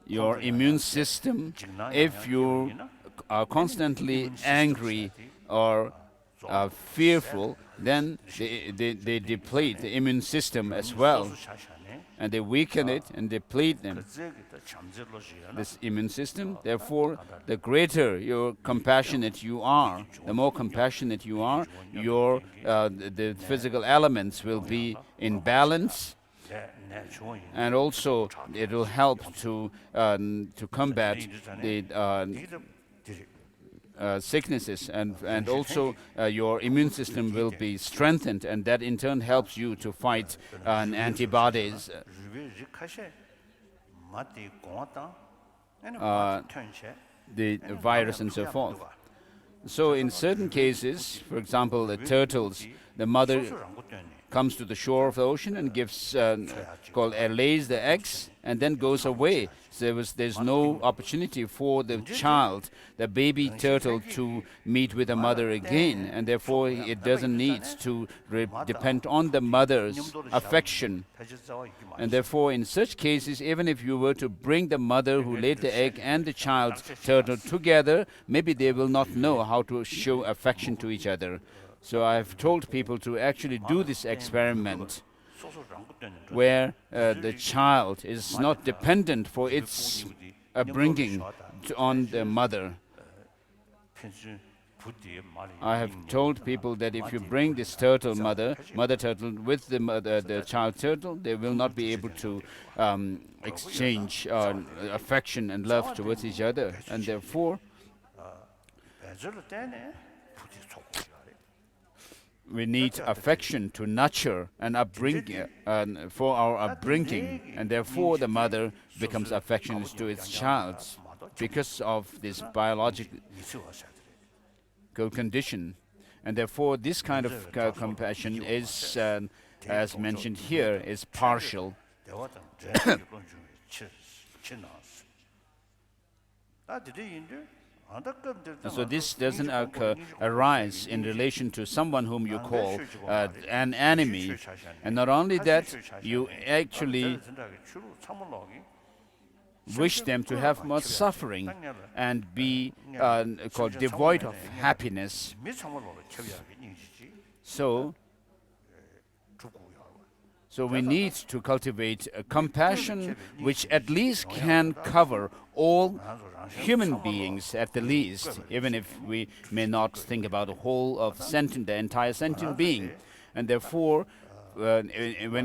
your immune system, if you are constantly angry or fearful, then they deplete the immune system as well, and they weaken it and deplete them, this immune system. Therefore, the greater your compassionate you are, the more compassionate you are, your the physical elements will be in balance, and also it will help to combat the sicknesses, and also your immune system will be strengthened, and that in turn helps you to fight antibodies, the virus and so forth. So in certain cases, for example, the turtles, the mother comes to the shore of the ocean and gives, lays the eggs and then goes away. So there's no opportunity for the child, the baby turtle, to meet with the mother again, and therefore it doesn't need to depend on the mother's affection. And therefore, in such cases, even if you were to bring the mother who laid the egg and the child turtle together, maybe they will not know how to show affection to each other. So I've told people to actually do this experiment, where the child is not dependent for its upbringing on the mother. I have told people that if you bring this turtle mother turtle with the child turtle, they will not be able to exchange affection and love towards each other, and therefore we need affection to nurture and upbringing, for our upbringing, and therefore the mother becomes affectionate to its child because of this biological condition. And therefore this kind of compassion is, as mentioned here, is partial. So this doesn't arise in relation to someone whom you call an enemy. And not only that, you actually wish them to have more suffering and be devoid of happiness. So we need to cultivate a compassion which at least can cover all human beings, at the least, even if we may not think about the whole of the entire sentient being. And therefore, when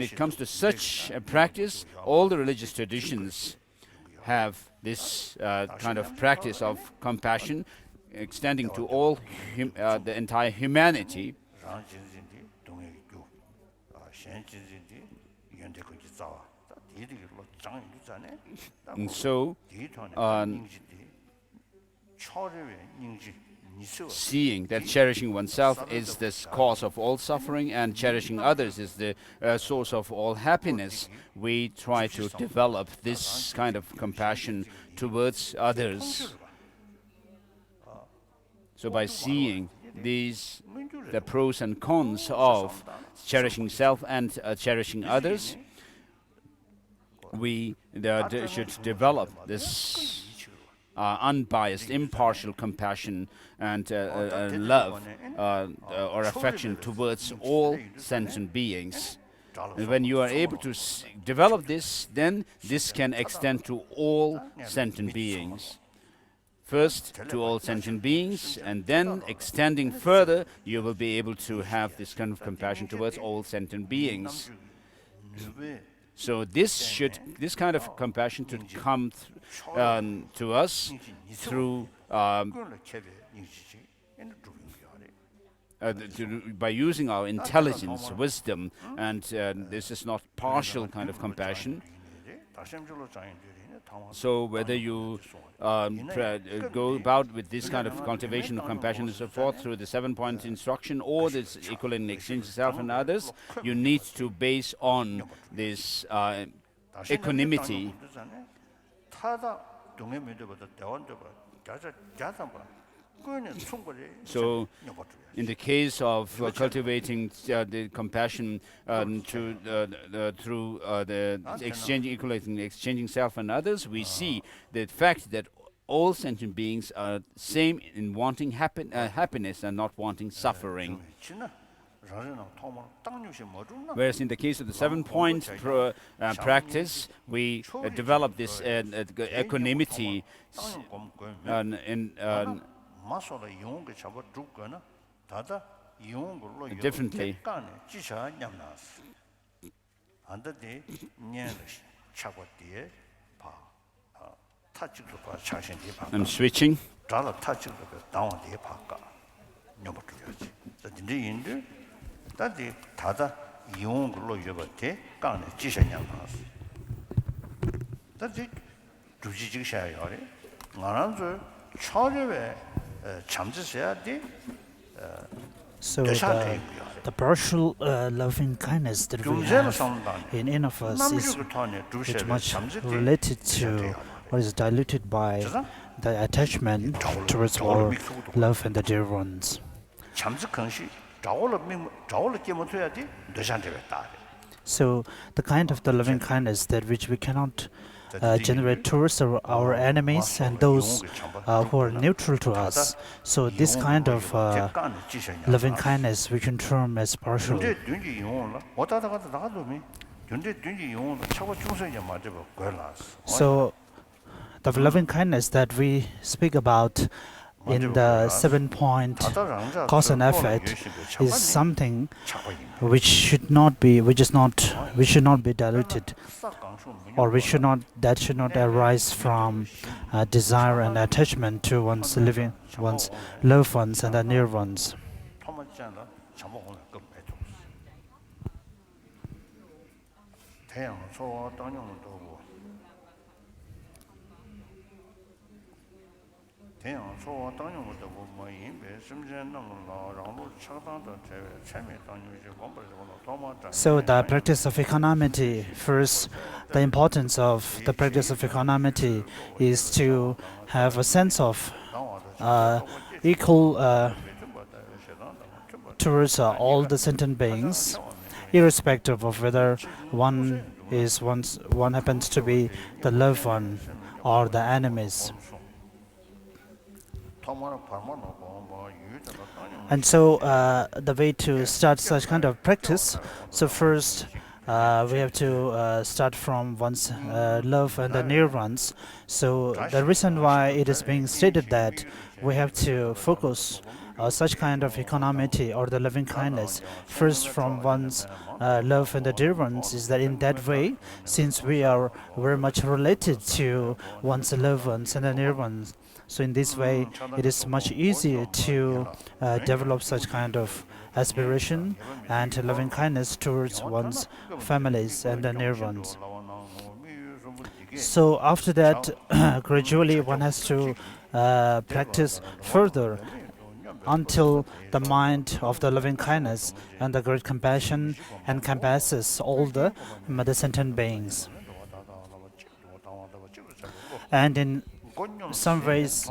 it comes to such a practice, all the religious traditions have this kind of practice of compassion extending to all the entire humanity. And so, seeing that cherishing oneself is the cause of all suffering and cherishing others is the source of all happiness, we try to develop this kind of compassion towards others. So by seeing the pros and cons of cherishing self and cherishing others, we should develop this unbiased, impartial compassion and love or affection towards all sentient beings. And when you are able to develop this, then this can extend to all sentient beings. First to all sentient beings, and then extending further, you will be able to have this kind of compassion towards all sentient beings. So this kind of compassion should come to us through by using our intelligence, wisdom, and this is not partial kind of compassion. So whether you go about with this kind of cultivation of compassion and so forth through the 7-point instruction or this equaling exchange of self and others, you need to base on this equanimity. So, in the case of cultivating the compassion through the exchanging self and others, we see the fact that all sentient beings are same in wanting happiness and not wanting suffering. Whereas in the case of the 7-point practice, we develop this equanimity differently. I'm switching. 자라 타치가 다운 뒤에 바까 녀버려야지. 근데 인들 다들 다다 이용 걸로 여버테 강에 지셔냥 나왔어. 다들 두지직 샤야래. 나란저 처리에 잠지셔야 돼. So the partial loving kindness that we have in of us is very much related to or is diluted by the attachment towards our love and the dear ones. So the kind of the loving kindness that which we cannot generate towards our enemies and those who are neutral to us. So this kind of loving kindness we can term as partial. So the loving kindness that we speak about in the 7-point cause and effect is something which should not be diluted, or that should not arise from desire and attachment to one's loved ones and the near ones. So the practice of equanimity, first, the importance of the practice of equanimity is to have a sense of equal towards all the sentient beings, irrespective of whether one happens to be the loved one or the enemies. And so the way to start such kind of practice, so first we have to start from one's love and the near ones. So the reason why it is being stated that we have to focus such kind of equanimity or the loving kindness first from one's love and the dear ones is that in that way, since we are very much related to one's loved ones and the near ones, so in this way it is much easier to develop such kind of aspiration and loving kindness towards one's families and the near ones. So after that, gradually one has to practice further until the mind of the loving kindness and the great compassion encompasses all the sentient beings. And in some ways,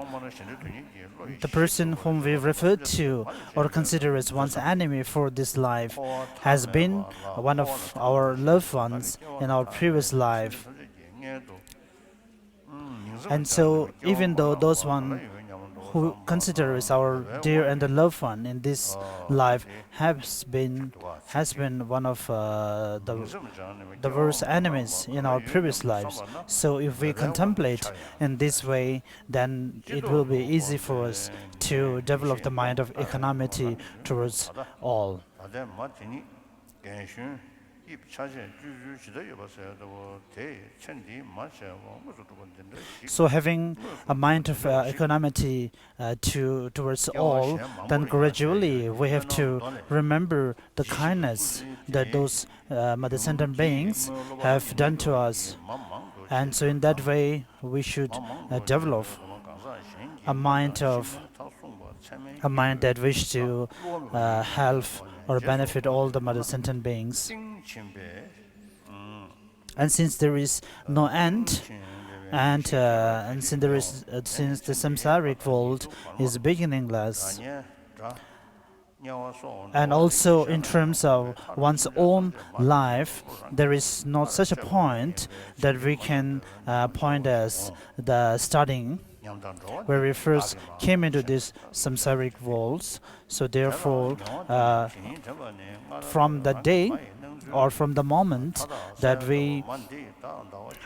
the person whom we refer to or consider as one's enemy for this life has been one of our loved ones in our previous life. And so even though those one who consider as our dear and the loved one in this life has been one of the worst enemies in our previous lives. So if we contemplate in this way, then it will be easy for us to develop the mind of equanimity towards all. So having a mind of equanimity towards all, then gradually we have to remember the kindness that those mother sentient beings have done to us. And so in that way we should develop a mind that wishes to help or benefit all the mother sentient beings. And since there is no end, and since the samsaric world is beginningless, and also in terms of one's own life, there is not such a point that we can point as the starting where we first came into this samsaric worlds. So therefore, from the day or from the moment that we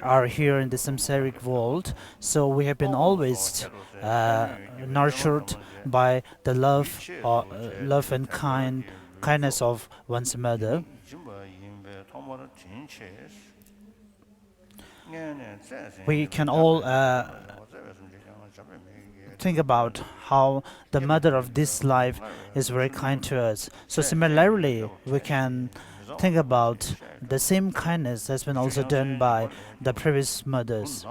are here in the samsaric world, so we have been always nurtured by the love and kindness of one's mother. we can all think about how the mother of this life is very kind to us. So similarly, we can think about the same kindness has been also done by the previous mothers.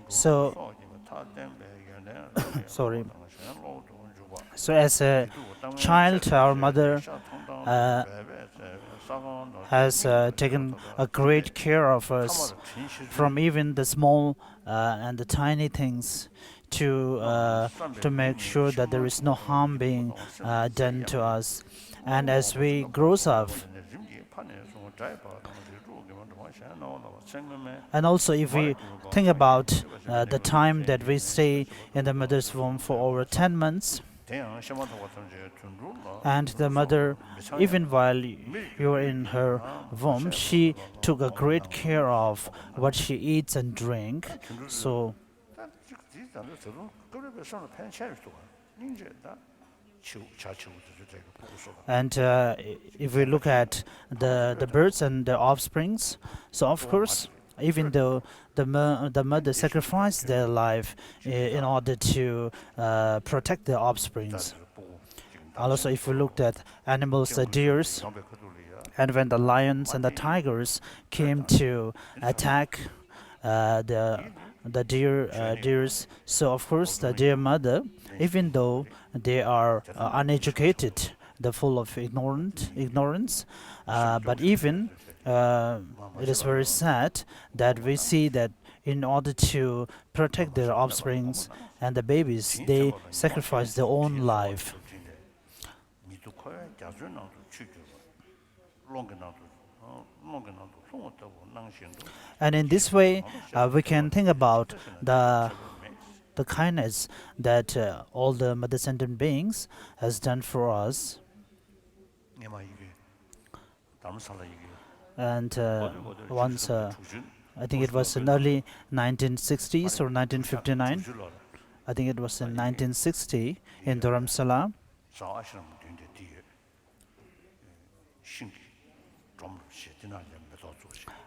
So, sorry. So as a child, our mother has taken a great care of us, from even the small and the tiny things to make sure that there is no harm being done to us. And as we grow up, and also if we think about the time that we stay in the mother's womb for over 10 months, and the mother, even while you're in her womb, she took a great care of what she eats and drink. So and if we look at the birds and the offsprings, so of course, even though the mother sacrificed their life in order to protect their offsprings. Also, if we looked at animals, the deers, and when the lions and the tigers came to attack the deers, so of course the deer mother, even though they are uneducated, they're full of ignorance, but even it is very sad that we see that in order to protect their offsprings and the babies, they sacrifice their own life. And in this way, we can think about the kindness that all the mother sentient beings has done for us. And once, I think it was in early 1960s or 1959. I think it was in 1960 in Dharamsala.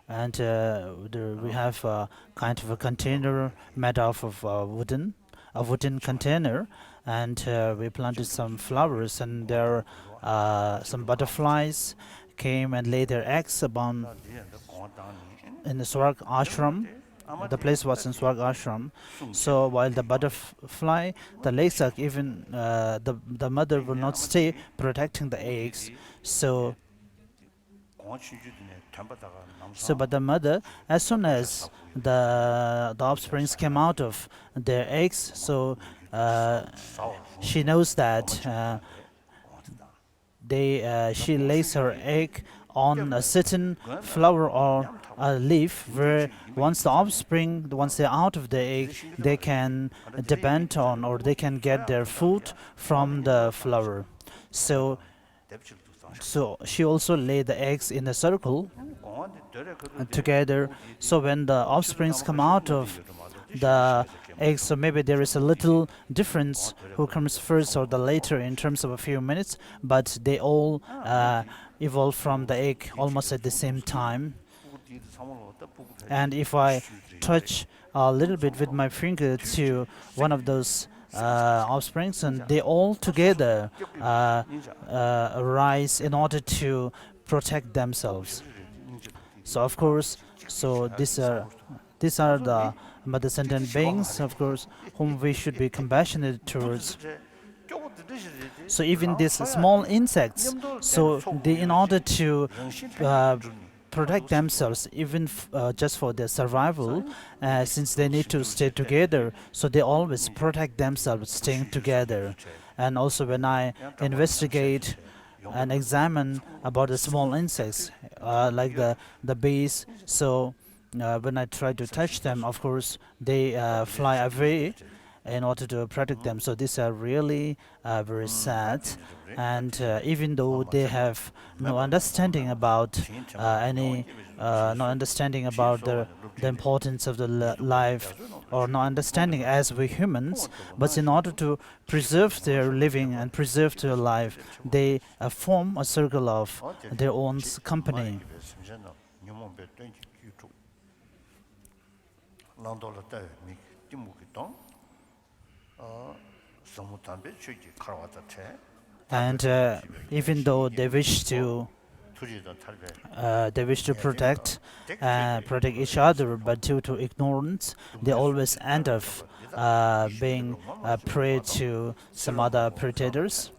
And we have kind of a container made out of a wooden container, and we planted some flowers, and there some butterflies came and laid their eggs upon in the Swarg ashram. The place was in Swarg ashram. So while the butterfly, the legs are even the mother will not stay protecting the eggs. So but the mother, as soon as the offsprings came out of their eggs, so she knows that she lays her egg on a certain flower or a leaf where once they're out of the egg, they can depend on, or they can get their food from the flower. So she also lay the eggs in a circle together. So when the offsprings come out of the eggs, so maybe there is a little difference who comes first or the later in terms of a few minutes, but they all evolve from the egg almost at the same time. And if I touch a little bit with my finger to one of those offsprings, and they all together rise in order to protect themselves. So of course, so these are the mother sentient beings, of course, whom we should be compassionate towards. So even these small insects, so they, in order to protect themselves, even just for their survival, since they need to stay together, so they always protect themselves staying together. And also when I investigate and examine about the small insects, like the bees, so when I try to touch them, of course, they fly away. in order to protect them. So these are really very sad. And even though they have no understanding about no understanding about the importance of the life, or no understanding as we humans, but in order to preserve their living and preserve their life, they form a circle of their own company. And even though they wish to protect each other, but due to ignorance, they always end up being prey to some other predators.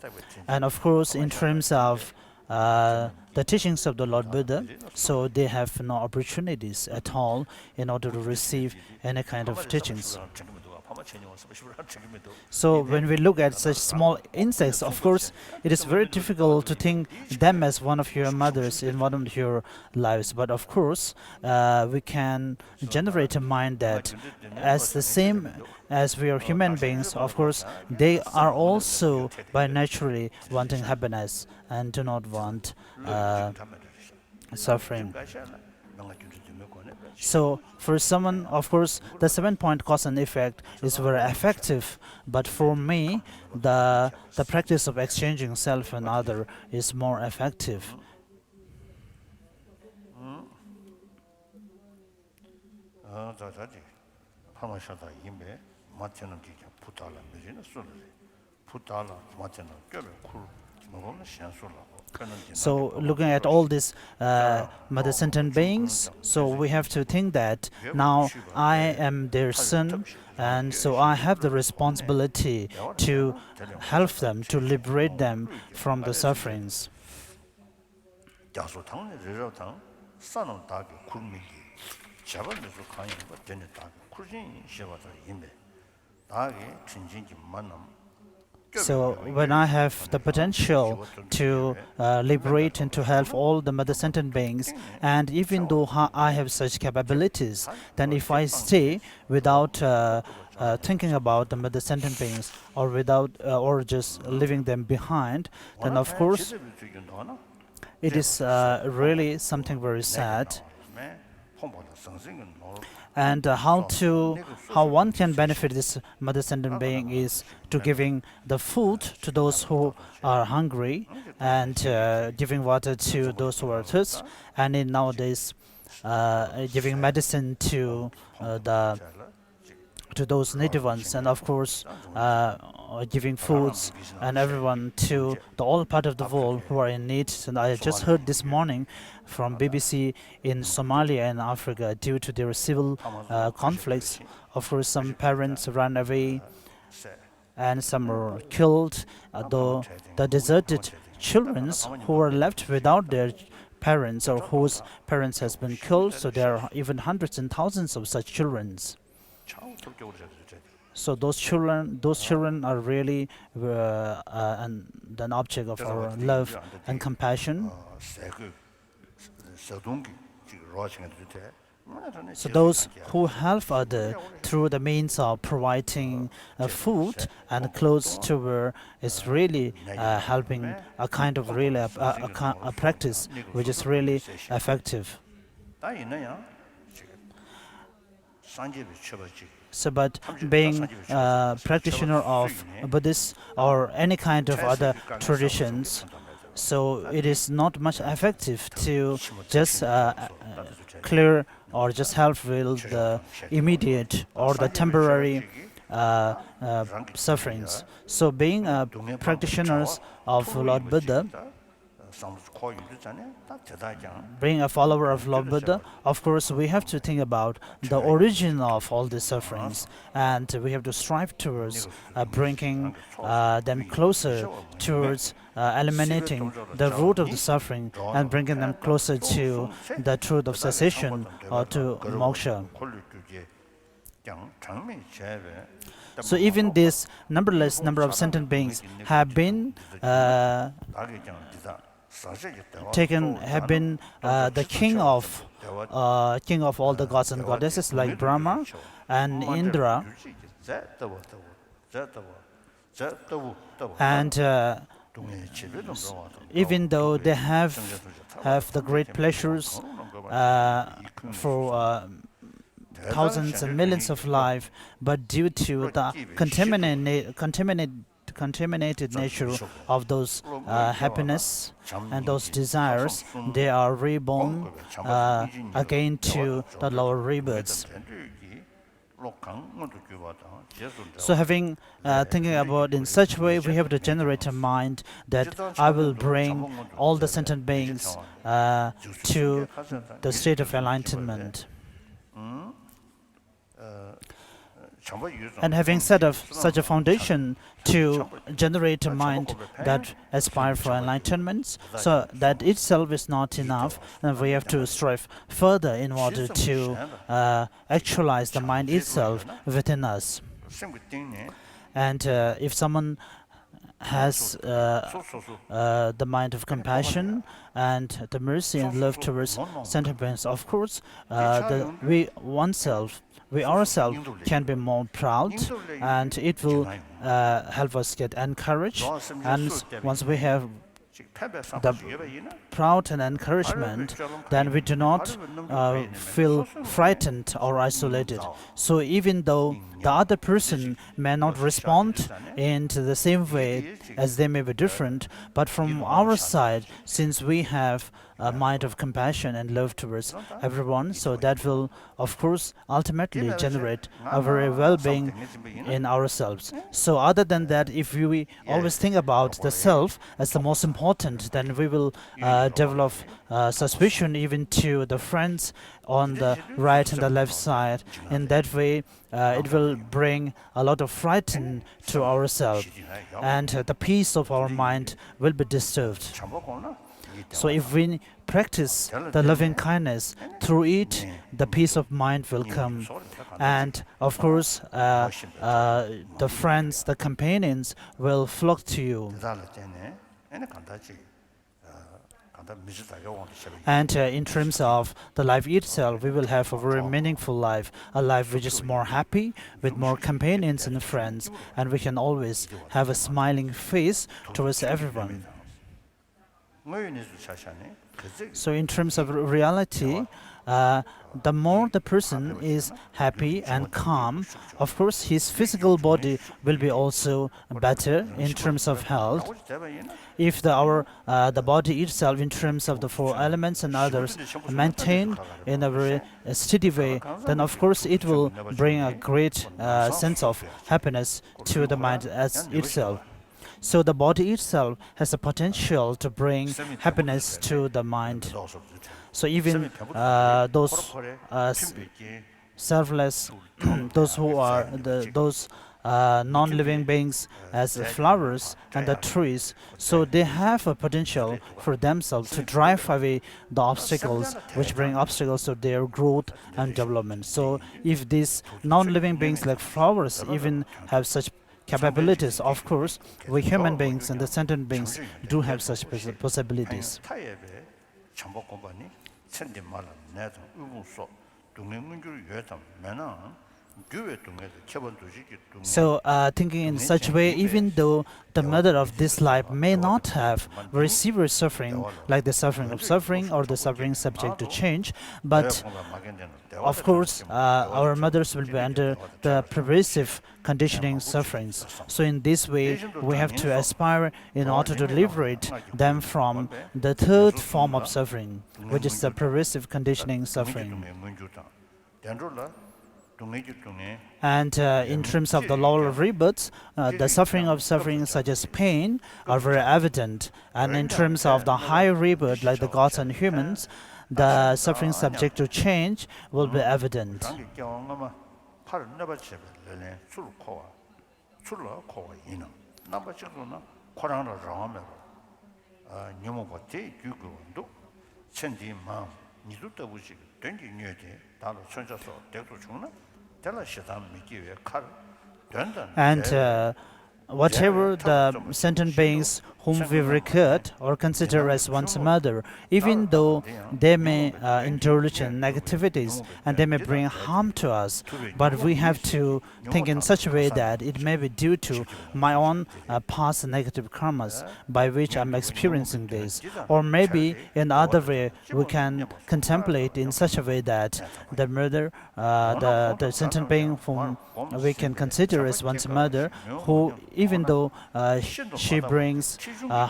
And of course, in terms of the teachings of the Lord Buddha, so they have no opportunities at all in order to receive any kind of teachings. So when we look at such small insects, of course, it is very difficult to think them as one of your mothers in one of your lives. But of course, we can generate a mind that as the same as we are human beings, of course, they are also by naturally wanting happiness and do not want suffering. So for someone, of course, the 7-point cause and effect is very effective. But for me, the practice of exchanging self and other is more effective. So looking at all these mother sentient beings, so we have to think that now I am their son, and so I have the responsibility to help them, to liberate them from the sufferings. So when I have the potential to liberate and to help all the mother sentient beings, and even though I have such capabilities, then if I stay without thinking about the mother sentient beings, or without or just leaving them behind, then of course it is really something very sad. And how one can benefit this mother sentient being is to giving the food to those who are hungry, and giving water to those who are thirsty, and in nowadays giving medicine to those native ones, and of course giving foods and everyone to the all part of the world who are in need. And I just heard this morning from BBC in Somalia and Africa, due to their civil conflicts, of course some parents ran away and some were killed, though the deserted children who were left without their parents or whose parents has been killed, so there are even hundreds and thousands of such children. So those children are really an object of our love and compassion. So those who help others through the means of providing food and clothes to wear is really helping a kind of really a practice which is really effective. So, but being a practitioner of Buddhist or any kind of other traditions, so it is not much effective to just clear or just help with the immediate or the temporary sufferings. So being a practitioners of Lord Buddha, being a follower of Lord Buddha, of course we have to think about the origin of all these sufferings, and we have to strive towards bringing them closer towards eliminating the root of the suffering and bringing them closer to the truth of cessation or to moksha. So even this numberless number of sentient beings have been the king of all the gods and goddesses like Brahma and Indra. And even though they have the great pleasures for thousands and millions of life, but due to the contaminated nature of those happiness and those desires, they are reborn again to the lower rebirths. So thinking about in such way, we have to generate a mind that I will bring all the sentient beings to the state of enlightenment. And having set up such a foundation to generate a mind that aspires for enlightenment, so that itself is not enough, and we have to strive further in order to actualize the mind itself within us. And if someone has the mind of compassion and the mercy and love towards sentient beings, of course, we ourselves can be more proud, and it will help us get encouraged. And once we have the proud and encouragement, then we do not feel frightened or isolated. So even though the other person may not respond in the same way, as they may be different, but from our side, since we have a mind of compassion and love towards everyone, so that will, of course, ultimately generate a very well-being in ourselves. So other than that, if we always think about the self as the most important, then we will develop suspicion even to the friends on the right and the left side. In that way, it will bring a lot of frighten to ourselves, and the peace of our mind will be disturbed. So if we practice the loving kindness, through it, the peace of mind will come. And of course, the friends, the companions will flock to you. And in terms of the life itself, we will have a very meaningful life, a life which is more happy, with more companions and friends, and we can always have a smiling face towards everyone. So in terms of reality, the more the person is happy and calm, of course his physical body will be also better in terms of health. If the body itself, in terms of the four elements and others, maintained in a very steady way, then of course it will bring a great sense of happiness to the mind as itself. So the body itself has the potential to bring happiness to the mind. So even those selfless, those who are those non-living beings as flowers and the trees, so they have a potential for themselves to drive away the obstacles which bring obstacles to their growth and development. So if these non-living beings like flowers even have such capabilities, of course, we human beings and the sentient beings do have such possibilities. So thinking in such way, even though the mother of this life may not have very severe suffering, like the suffering of suffering or the suffering subject to change, but of course our mothers will be under the pervasive conditioning sufferings. So in this way, we have to aspire in order to liberate them from the third form of suffering, which is the pervasive conditioning suffering. And in terms of the lower rebirths, the suffering such as pain are very evident. And in terms of the higher rebirth, like the gods and humans, the suffering subject to change will be evident. And whatever the sentient beings whom we regard or consider as one's mother, even though they may indulge in negativities and they may bring harm to us, but we have to think in such a way that it may be due to my own past negative karmas by which I'm experiencing this. Or maybe in other way we can contemplate in such a way that the mother, the sentient being whom we can consider as one's mother, who even though she brings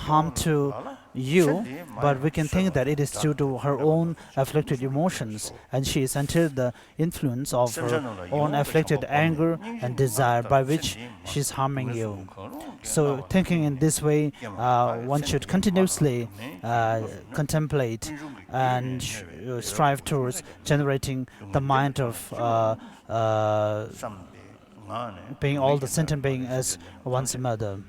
harm to you, but we can think that it is due to her own afflicted emotions, and she is under the influence of her own afflicted anger and desire by which she is harming you. So thinking in this way, one should continuously contemplate and strive towards generating the mind of being all the sentient being as one's mother.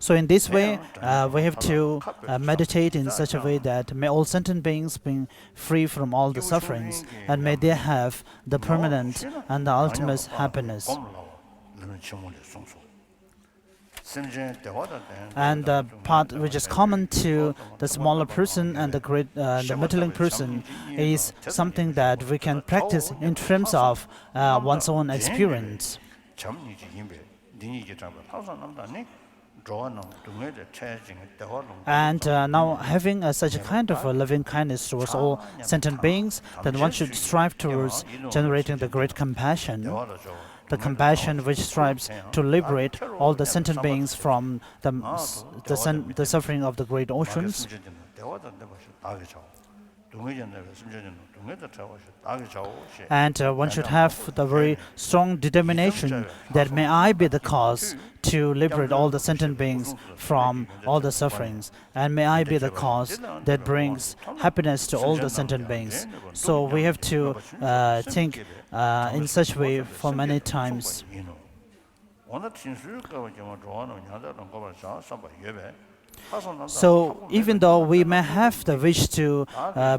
So in this way, we have to meditate in such a way that may all sentient beings be free from all the sufferings, and may they have the permanent and the ultimate happiness. And the part which is common to the smaller person and the middling person is something that we can practice in terms of one's own experience. And now having such a kind of a loving kindness towards all sentient beings, then one should strive towards generating the great compassion. The compassion which strives to liberate all the sentient beings from the suffering of the great oceans. And one should have the very strong determination that may I be the cause to liberate all the sentient beings from all the sufferings, and may I be the cause that brings happiness to all the sentient beings. So we have to think in such way for many times. So even though we may have the wish to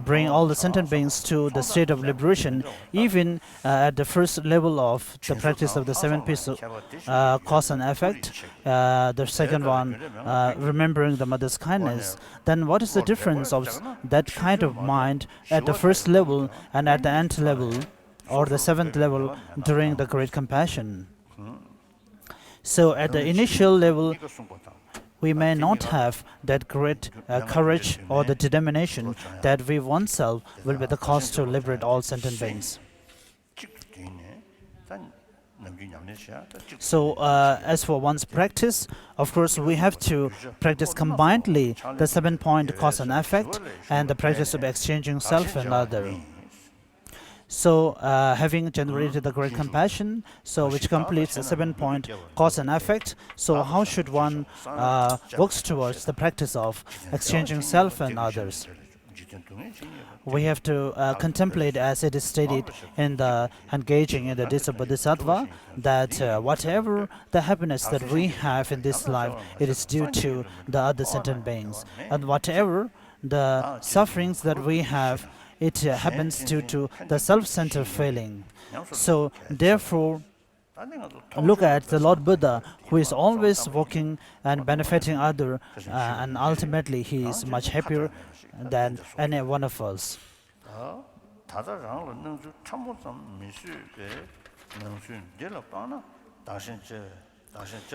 bring all the sentient beings to the state of liberation, even at the first level of the practice of the 7 pieces cause and effect, the second one, remembering the mother's kindness, then what is the difference of that kind of mind at the first level and at the end level, or the 7th level during the great compassion? So at the initial level, we may not have that great courage or the determination that we oneself will be the cause to liberate all sentient beings. So as for one's practice, of course we have to practice combinedly the 7-point cause and effect and the practice of exchanging self and other. So having generated the great compassion, so which completes the 7-point cause and effect, so how should one work towards the practice of exchanging self and others? We have to contemplate, as it is stated in the engaging in the Disa Bodhisattva, that whatever the happiness that we have in this life, it is due to the other sentient beings, and whatever the sufferings that we have, it happens due to the self-centered feeling. So therefore, look at the Lord Buddha, who is always working and benefiting others, and ultimately he is much happier than any one of us.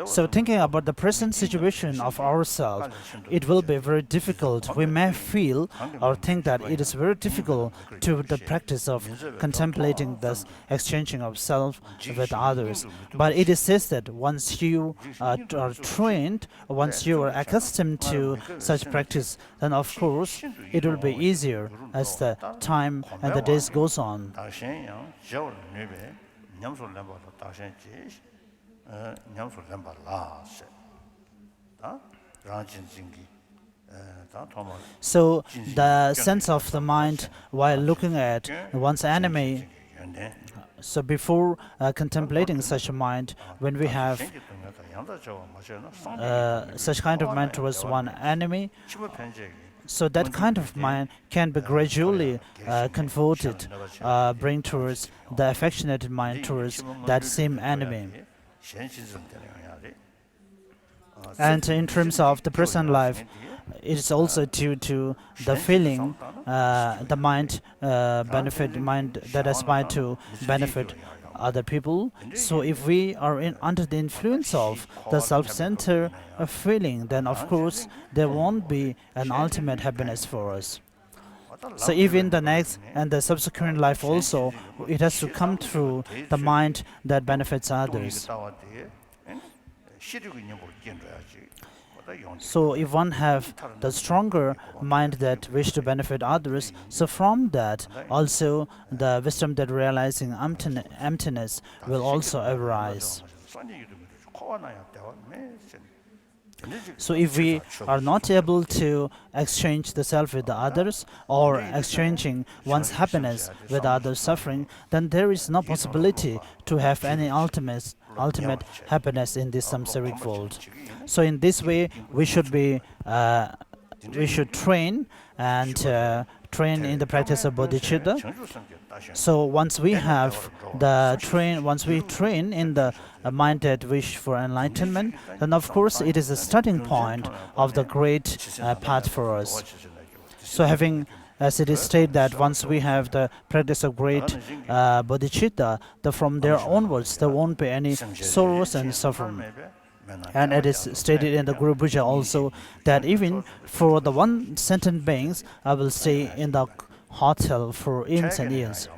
So thinking about the present situation of ourselves, it will be very difficult. We may feel or think that it is very difficult to the practice of contemplating this exchanging of self with others. But it is said that once you are trained, once you are accustomed to such practice, then of course it will be easier as the time and the days goes on. So the sense of the mind while looking at one's enemy, so before contemplating such a mind, when we have such kind of mind towards one enemy, so that kind of mind can be gradually converted, bring towards the affectionate mind towards that same enemy. And in terms of the present life, it is also due to the feeling, the mind mind that aspire to benefit other people. So if we are under the influence of the self-centered feeling, then of course there won't be an ultimate happiness for us. So even the next and the subsequent life also, it has to come through the mind that benefits others. So if one have the stronger mind that wish to benefit others, so from that also the wisdom that realizing emptiness will also arise. So if we are not able to exchange the self with the others or exchanging one's happiness with others' suffering, then there is no possibility to have any ultimate happiness in this samsaric world. So in this way, we should train and train in the practice of bodhicitta. So once we train in the mind that wish for enlightenment, then of course it is a starting point of the great path for us. So having, as it is stated, that once we have the practice of great bodhicitta, from there onwards there won't be any sorrows and suffering. And it is stated in the Guru Puja also that even for the one sentient beings, I will stay in the hotel for eons and eons.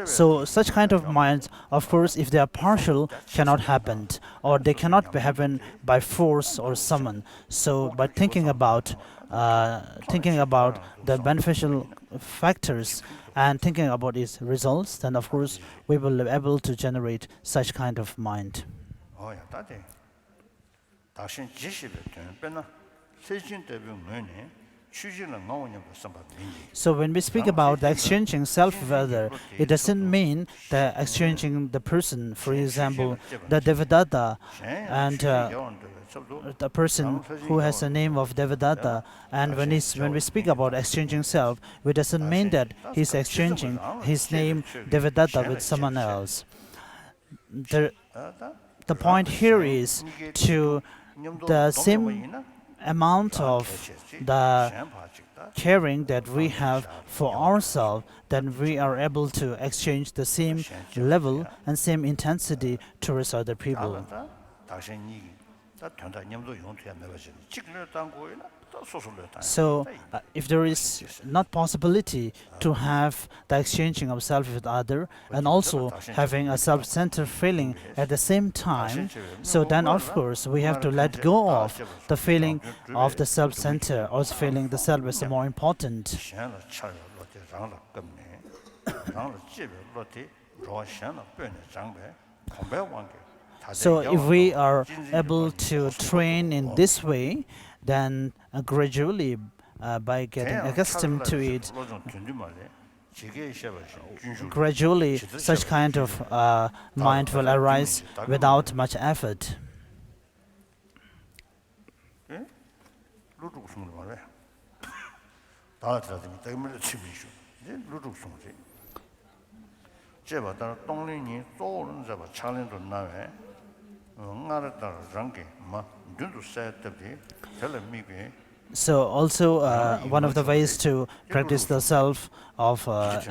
So such kind of minds, of course, if they are partial, cannot happen, or they cannot be happen by force or summon. So by thinking about the beneficial factors and thinking about its results, then of course we will be able to generate such kind of mind. So when we speak about the exchanging self-weather, it doesn't mean the exchanging the person. For example, the Devadatta and the person who has the name of Devadatta, and when we speak about exchanging self, it doesn't mean that he's exchanging his name Devadatta with someone else. The point here is to the same amount of the caring that we have for ourselves, then we are able to exchange the same level and same intensity towards other people. So if there is not possibility to have the exchanging of self with other and also having a self-centered feeling at the same time, so then of course we have to let go of the feeling of the self-centered or feeling the self is more important. So if we are able to train in this way, then gradually, by getting accustomed to it, gradually such kind of mind will arise without much effort. So also one of the ways to practice the self of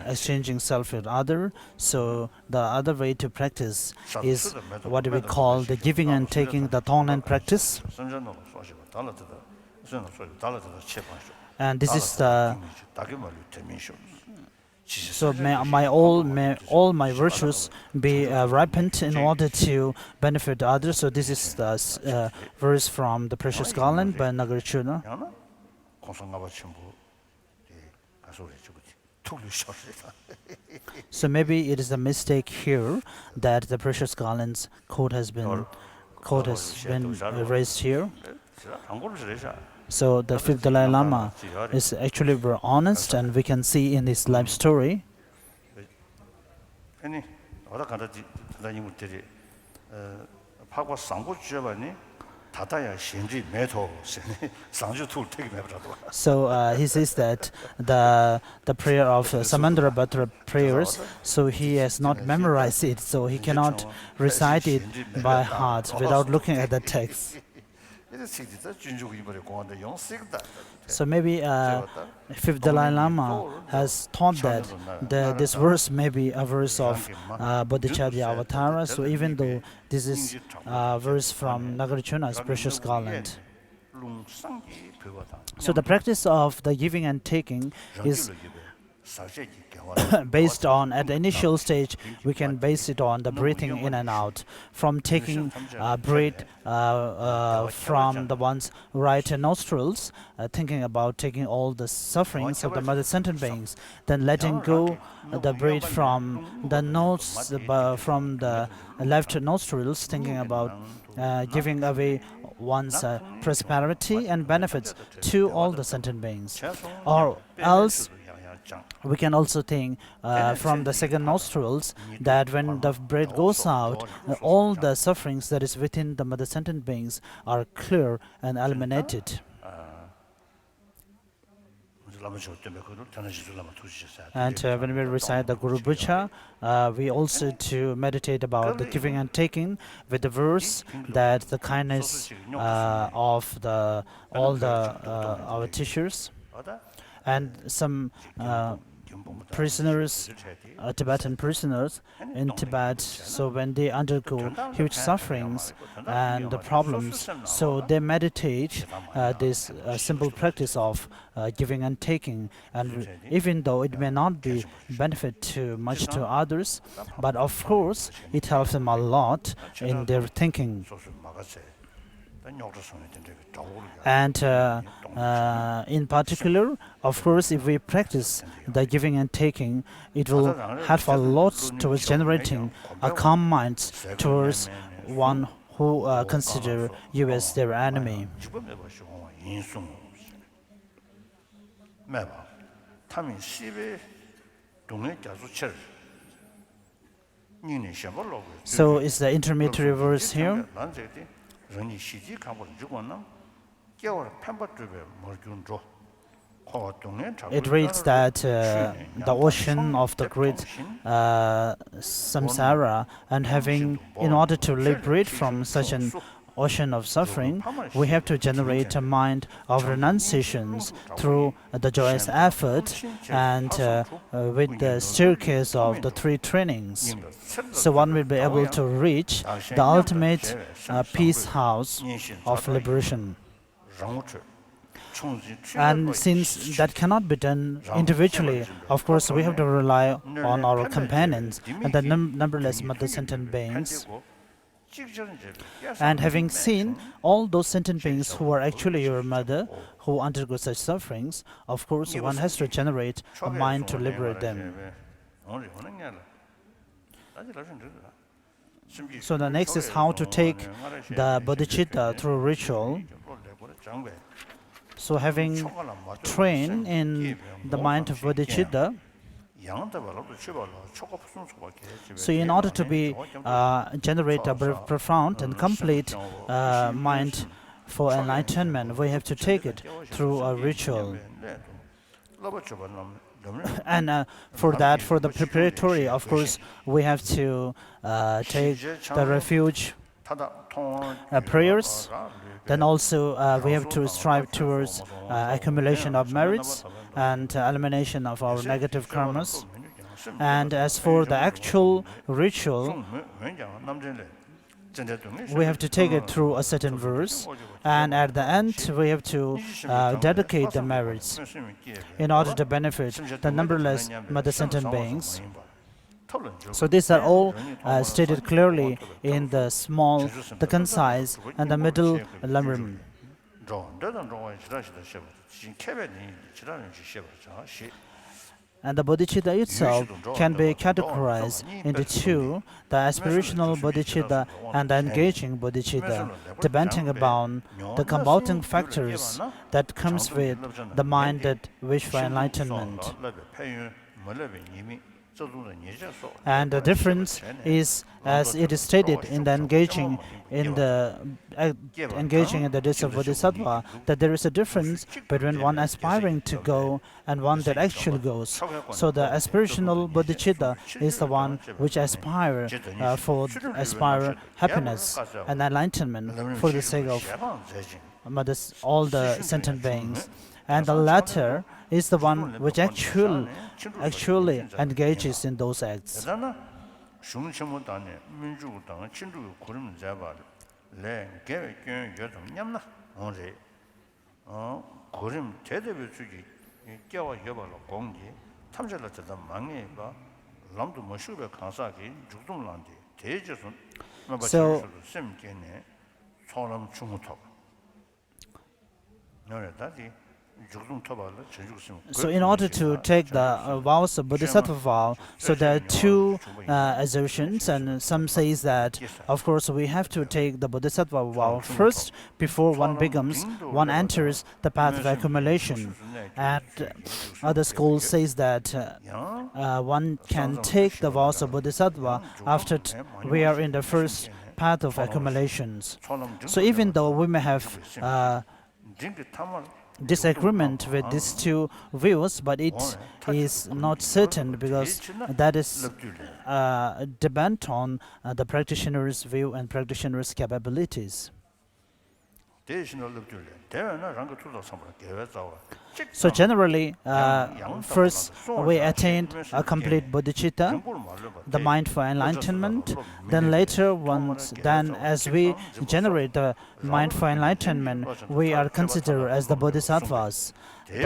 exchanging self with other, so the other way to practice is what we call the giving and taking, the Tonglen practice. And this is the so may all my virtues be ripened in order to benefit others. So this is the verse from the Precious Garland by Nagarjuna. So maybe it is a mistake here that the Precious Garland's quote has been raised here. So the fifth Dalai Lama is actually very honest, and we can see in his life story. So he says that the prayer of Samandra Bhadra prayers, so he has not memorized it, so he cannot recite it by heart without looking at the text. So maybe fifth Dalai Lama has thought that this verse may be a verse of Bodhicharya Avatara. So even though this is a verse from Nagarjuna's precious garland. So the practice of the giving and taking is based on, at the initial stage, we can base it on the breathing in and out. From taking breath from the one's right nostrils, thinking about taking all the sufferings of the mother sentient beings, then letting go the breath from the nose, from the left nostrils, thinking about giving away one's prosperity and benefits to all the sentient beings. Or else, we can also think from the second nostrils that when the breath goes out, all the sufferings that is within the mother sentient beings are clear and eliminated. And when we recite the Guru Bhuja, we also to meditate about the giving and taking with the verse that the kindness of all our teachers and some prisoners, Tibetan prisoners in Tibet, so when they undergo huge sufferings and the problems, so they meditate this simple practice of giving and taking, and even though it may not be benefit too much to others, but of course it helps them a lot in their thinking. And in particular, of course, if we practice the giving and taking, it will help a lot towards generating a calm mind towards one who consider you as their enemy. So is the intermediary verse here? It reads that the ocean of the great samsara, and in order to liberate from such an ocean of suffering, we have to generate a mind of renunciations through the joyous effort and with the staircase of the three trainings. So one will be able to reach the ultimate peace house of liberation. And since that cannot be done individually, of course we have to rely on our companions and the numberless mother sentient beings. And having seen all those sentient beings who are actually your mother, who undergo such sufferings, of course one has to generate a mind to liberate them. So the next is how to take the bodhicitta through ritual. So having trained in the mind of bodhicitta, so in order to generate a very profound and complete mind for enlightenment, we have to take it through a ritual. And for the preparatory, of course, we have to take the refuge prayers. Then also we have to strive towards accumulation of merits and elimination of our negative karmas. And as for the actual ritual, we have to take it through a certain verse, and at the end we have to dedicate the merits in order to benefit the numberless mother sentient beings. So these are all stated clearly in the small, the concise, and the middle lamrim. And the bodhicitta itself can be categorized into two, the aspirational bodhicitta and the engaging bodhicitta, depending upon the compounding factors that comes with the mind that wish for enlightenment. And the difference is, as it is stated in the engaging in the days of Bodhisattva, that there is a difference between one aspiring to go and one that actually goes. So the aspirational bodhicitta is the one which aspire happiness and enlightenment for the sake of all the sentient beings. And the latter is the one which actually engages in those acts. So in order to take the vows of Bodhisattva vow, so there are two assertions, and some says that, of course, we have to take the Bodhisattva vow first before one enters the path of accumulation. And other schools says that one can take the vows of Bodhisattva after we are in the first path of accumulations. So even though we may have disagreement with these two views, but it is not certain, because that is depend on the practitioner's view and practitioner's capabilities. So generally, first we attained a complete bodhicitta, the mind for enlightenment. Then later, as we generate the mind for enlightenment, we are considered as the bodhisattvas.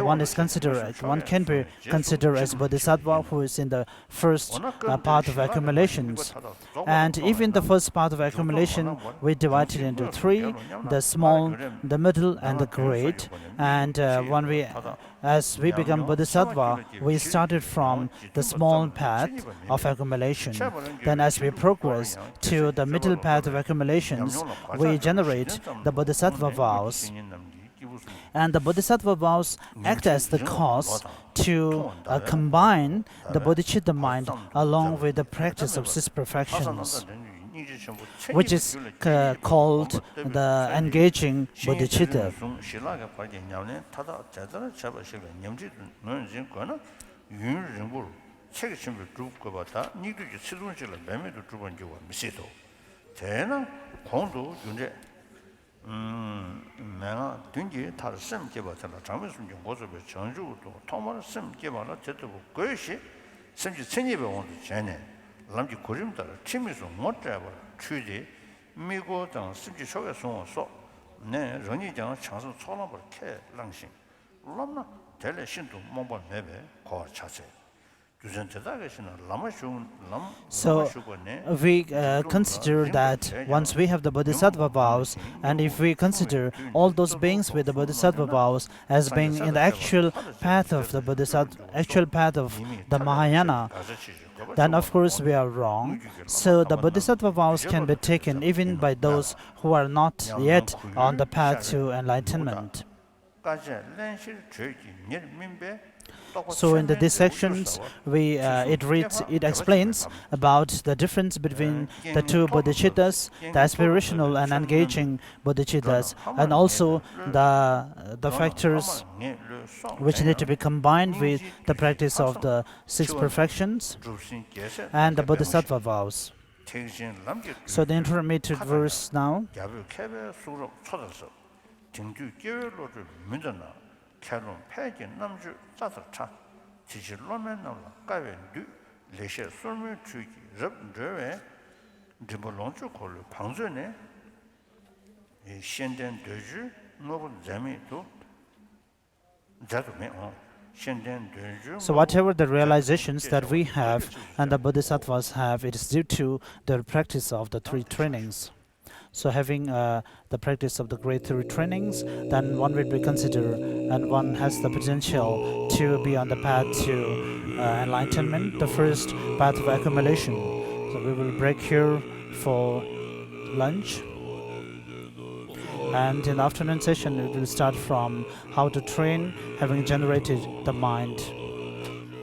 One can be considered as bodhisattva who is in the first part of accumulations. And even the first part of accumulation, we divide it into three: the small, the middle, and the great. And as we become bodhisattva, we started from the small path of accumulation. Then as we progress to the middle path of accumulations, we generate the bodhisattva vows. And the bodhisattva vows act as the cause to combine the bodhicitta mind along with the practice of six perfections, which is called the engaging bodhicitta. 내가 등기 다 셈 개발했다. 장면순 고소배 전주도 토마를 셈 개발을 제대로 그것이甚至 1200원도 전에 남기 고림다 팀에서 못 잡아 취지 미국 등甚至 속에서 네 런이장 장소 초나버 캐 랑신 람나 델레 신도 몸바 매배 거 자세. So we consider that once we have the bodhisattva vows, and if we consider all those beings with the bodhisattva vows as being in the actual path of the Mahayana, then of course we are wrong. So the bodhisattva vows can be taken even by those who are not yet on the path to enlightenment. So in these sections, it explains about the difference between the two bodhicittas, the aspirational and engaging bodhicittas, and also the factors which need to be combined with the practice of the six perfections and the bodhisattva vows. So the intermediate verse now. So whatever the realizations that we have and the bodhisattvas have, it is due to the practice of the three trainings. So having the practice of the great three trainings, then one will be considered, and one has the potential to be on the path to enlightenment, the first path of accumulation. So we will break here for lunch. And in the afternoon session, it will start from how to train, having generated the mind.